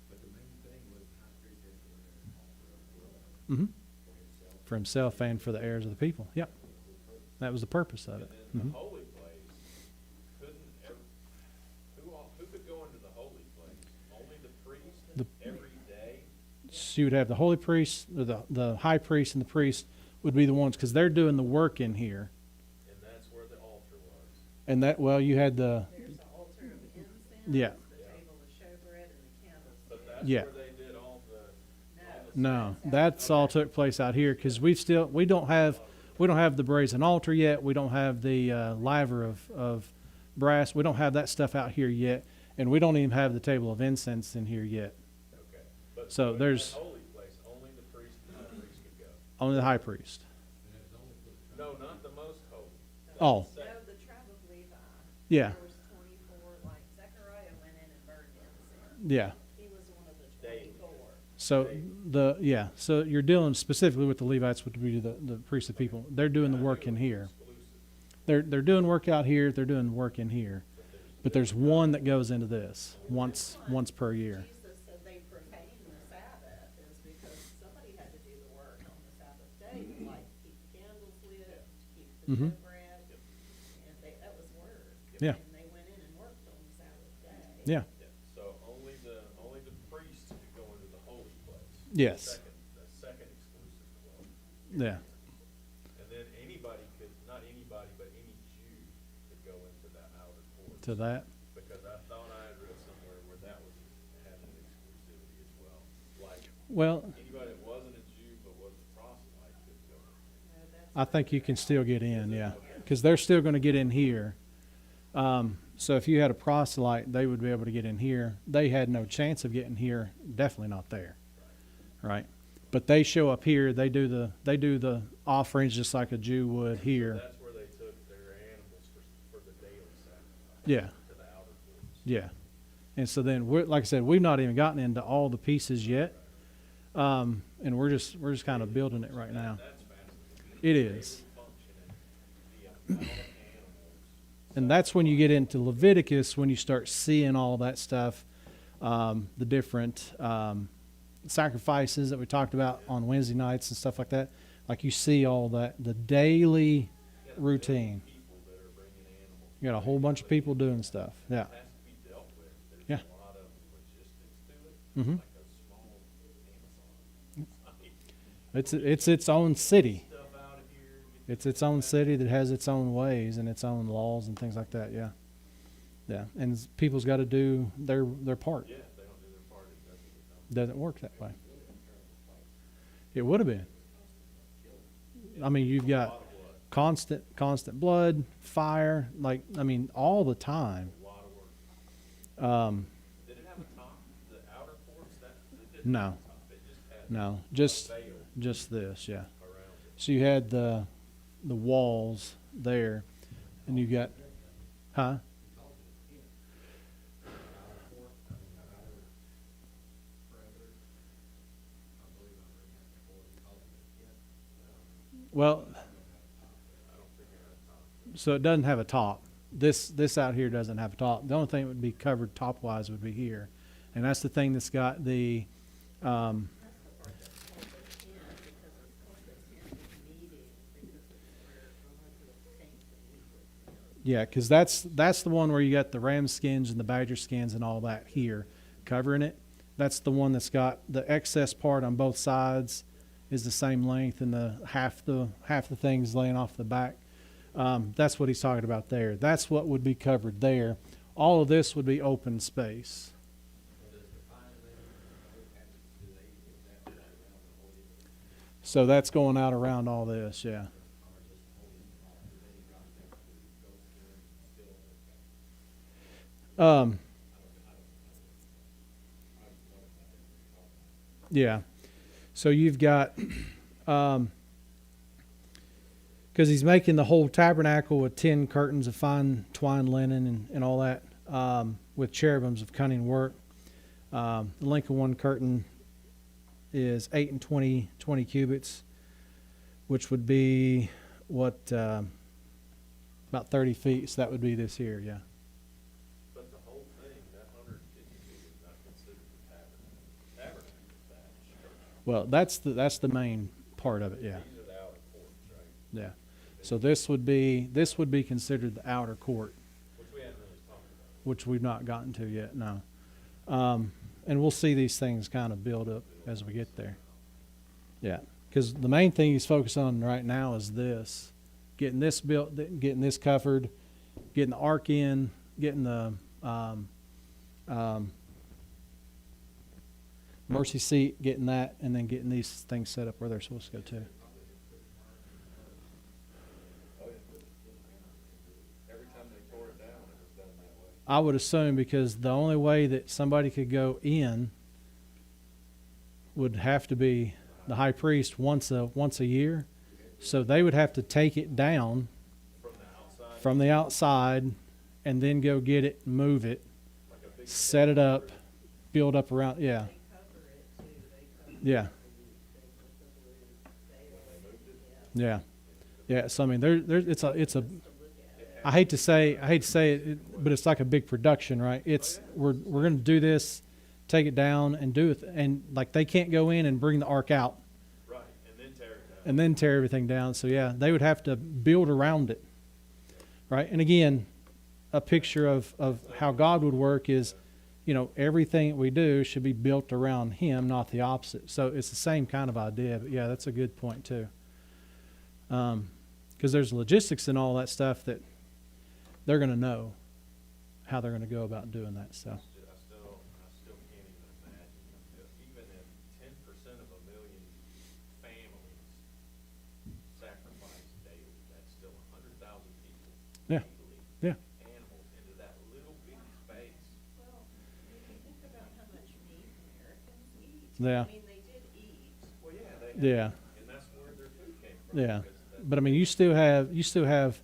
But the main thing was the high priest had to wear an altar of blood Mm-hmm. for himself. For himself and for the heirs of the people. Yep. That was the purpose of And it. then Mm-hmm. the holy place couldn't ever, who could go into the holy place? Only the priest every day? So you would have the holy priest, or the high priest and the priest would be the ones, because they're doing the work in here. And that's where the altar was. And you had the, There's the altar of incense. Yeah. The table of showbread and the candlestick. But that's Yeah. where they did all the. no, that's all took place out here, because we don't have the brazen altar yet. We don't have the laver of brass. We don't have that stuff out here yet, and we don't even have the table of incense in here yet. Okay. But So in there's- that holy place, only the priest and high priest could go. Only the high priest. And it was only for the No, not the most holy. Oh, No, the tribe of Levi. yeah, There was 24, like Zechariah went in and burned incense. yeah. He was one of the Daily. 24. So you're dealing specifically with the Levites, which would be the priests of people. They're doing the work in here. Exclusive. They're doing work out here. They're doing work in here. But there's one that goes into this once per year. Jesus said they profaned the Sabbath is because somebody had to do the work on the Sabbath day, like keep the candles lit, keep the Mhm. showbread, and that was word. Yeah. And they went in and worked on the Sabbath day. Yeah. Yeah. So only the priest could go into the holy place. Yes. The second exclusive club. Yeah. And then not anybody, but any Jew could go into that outer court. To that. Because I thought I had read somewhere where that had an exclusivity as well. Like Well, anybody that wasn't a Jew but was a proselyte could go. I think you can still get in, yeah, because they're still going to get in here. So if you had a proselyte, they would be able to get in here. They had no chance of getting here. Definitely not there, right? But they show up here. They do the offerings just like a Jew would here. That's where they took their animals for the daily sacrifice. Yeah, To the outer courts. yeah. And so then, like I said, we've not even gotten into all the pieces yet, and we're just kind of building it right now. That's fascinating. It is. Functioning, the amount of animals. And that's when you get into Leviticus, when you start seeing all that stuff, the different sacrifices that we talked about on Wednesday nights and stuff like that. Like you see all that, the daily routine. People that are bringing animals. You got a whole bunch of people doing stuff. Yeah. It has to be dealt with. There's Yeah. a lot of logistics to it. Mhm. Like a small Amazon. It's its own city. Stuff out of here. It's its own city that has its own ways and its own laws and things like that. Yeah. Yeah. And people's got to do their part. Yeah, if they don't do their part, it doesn't Doesn't work that way. It would have been. I mean, you've got constant blood, fire, like, I mean, all the time. A lot of work. Um, Did it have a top, the outer courts, it didn't No. have a top, it just had no, a just veil this, yeah. around it. So you had the walls there, and you got, huh? Well, so it doesn't have a top. This out here doesn't have a top. The only thing that would be covered top wise would be here, and that's the thing that's got the. That's the part that's closer in, because it's closer in meeting, because it's where the tanks and liquids, Yeah, because that's the one where you got the ram skins and the badger skins and all that here covering it. That's the one that's got the excess part on both sides is the same length, and the half the things laying off the back. That's what he's talking about there. That's what would be covered there. All of this would be open space. So that's going out around all this, yeah. Yeah. So you've got, because he's making the whole tabernacle with 10 curtains of fine twined linen and all that, with cherubims of cunning work. The length of one curtain is 8 and 20 cubits, which would be what, about 30 feet. So that would be this here, yeah. But the whole thing, that 150 feet is not considered the tabernacle. Tabernacle is that structure. Well, that's the main part of it, yeah. These are the outer courts, right? Yeah. So this would be considered the outer court, Which we haven't really talked about. which we've not gotten to yet, no. And we'll see these things kind of build up as we get there. Yeah, because the main thing he's focused on right now is this, getting this built, getting this covered, getting the ark in, getting the mercy seat, getting that, and then getting these things set up where they're supposed to go to. Every time they tore it down, it was done that way. I would assume, because the only way that somebody could go in would have to be the high priest once a year. So they would have to take it down from the outside and then go get it, move it, Like a big set it up, build up around, yeah, they cover it too, they cover yeah, yeah, yeah. So I mean, it's a. I hate to say it, but it's like a big production, right? It's we're going to do this, take it down, and do it, and like they can't go in and bring the ark out right, and then tear it down. and then tear everything down. So yeah, they would have to build around it, right? And again, a picture of how God would work is, everything that we do should be built around Him, not the opposite. So it's the same kind of idea. But yeah, that's a good point too. Because there's logistics and all that stuff that they're going to know how they're going to go about doing that. So I still can't even imagine. Even if 10% of a million families sacrifice daily, that's still 100,000 people. Yeah. Legally, Yeah. animals into that little bitty space. Well, if you think about how much meat Americans eat. Yeah. I mean, they did eat. Well, yeah, yeah, and that's where their food came from. yeah. because that- But I mean, you still have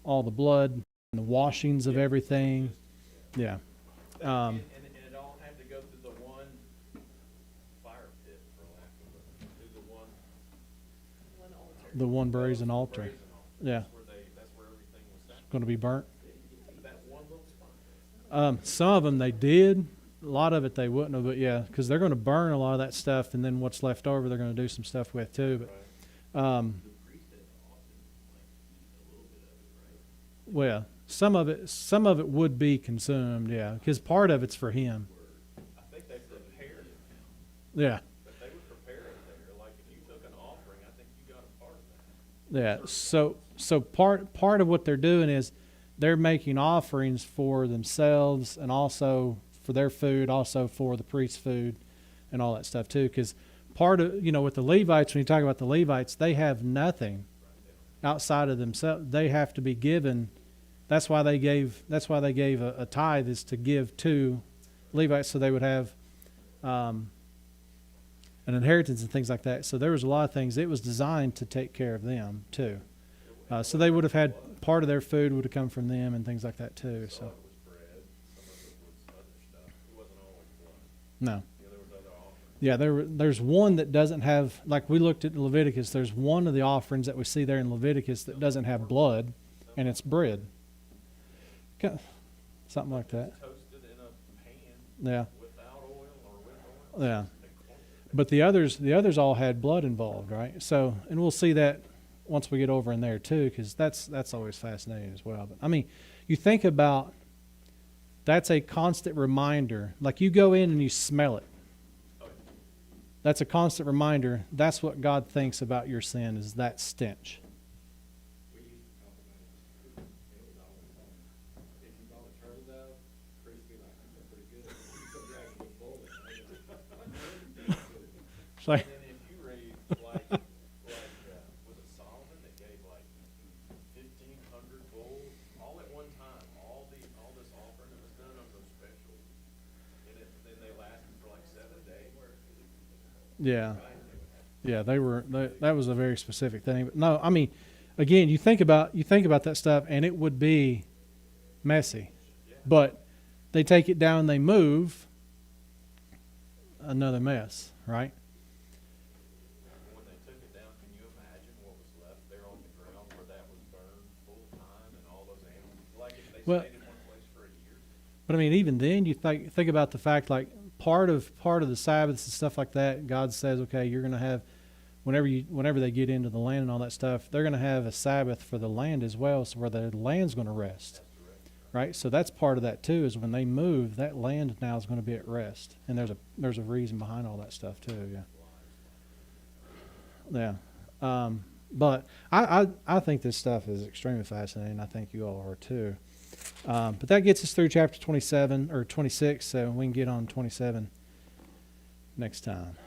all the blood and the washings of everything. Yeah. and it all had to go through the one fire pit, for lack of through the one One altar. The one brazen altar. brazen altar. Yeah. That's where everything was sacrificed. Going to be burnt. That one little spot. Some of them they did. A lot of it they wouldn't have. But yeah, because they're going to burn a lot of that stuff, and then what's left over they're going to do some stuff with too. But well, some of it would be consumed. Yeah, because part of it's for him. I think they prepared it, Yeah. but they would prepare it there. Like if you took an offering, I think you got a part of that. Yeah. So part of what they're doing is they're making offerings for themselves and also for their food, also for the priest's food and all that stuff too. Because part of, with the Levites, when you talk about the Levites, they have nothing. outside of themselves, they have to be given. That's why they gave a tithe, is to give to Levites so they would have an inheritance and things like that. So there was a lot of things. It was designed to take care of them too. So they would have had part of their food would have come from them and things like that too. Some So of it was bread, some of it was other stuff. It wasn't always blood. no. You know, there was other offerings. Yeah, there's one that doesn't have, like we looked at Leviticus, there's one of the offerings that we see there in Leviticus that doesn't have blood, and it's bread. Something like that. Toasted in a pan Yeah, without oil or with oil. yeah. But the others all had blood involved, right? So, and we'll see that once we get over in there too, because that's always fascinating as well. But I mean, you think about, that's a constant reminder. Like you go in and you smell it. That's a constant reminder. That's what God thinks about your sin, is that stench. We used to talk about it, and it was always on. If you bought a turtle dove, Chris would be like, "They're pretty good." You come back and get boiled. It's like, And then if you read like was it Solomon that gave like 1,500 bulls all at one time, all this offering that was done on those specials, and then they lasted for like 7 days. yeah. Yeah, that was a very specific thing. But no, I mean, again, you think about that stuff, and it would be messy. But they take it down, they move, another mess, right? When they took it down, can you imagine what was left there on the ground where that was burned full time and all those animals? Like if they Well, stayed in one place for a year. But I mean, even then, you think about the fact, like part of the Sabbaths and stuff like that. God says, okay, you're going to have, whenever they get into the land and all that stuff, they're going to have a Sabbath for the land as well, so where the land's going to rest, right? So that's part of that too. Is when they move, that land now is going to be at rest, and there's a reason behind all that stuff too. Yeah. But I think this stuff is extremely fascinating. I think you all are too. But that gets us through chapter 27 or 26, so we can get on 27 next time.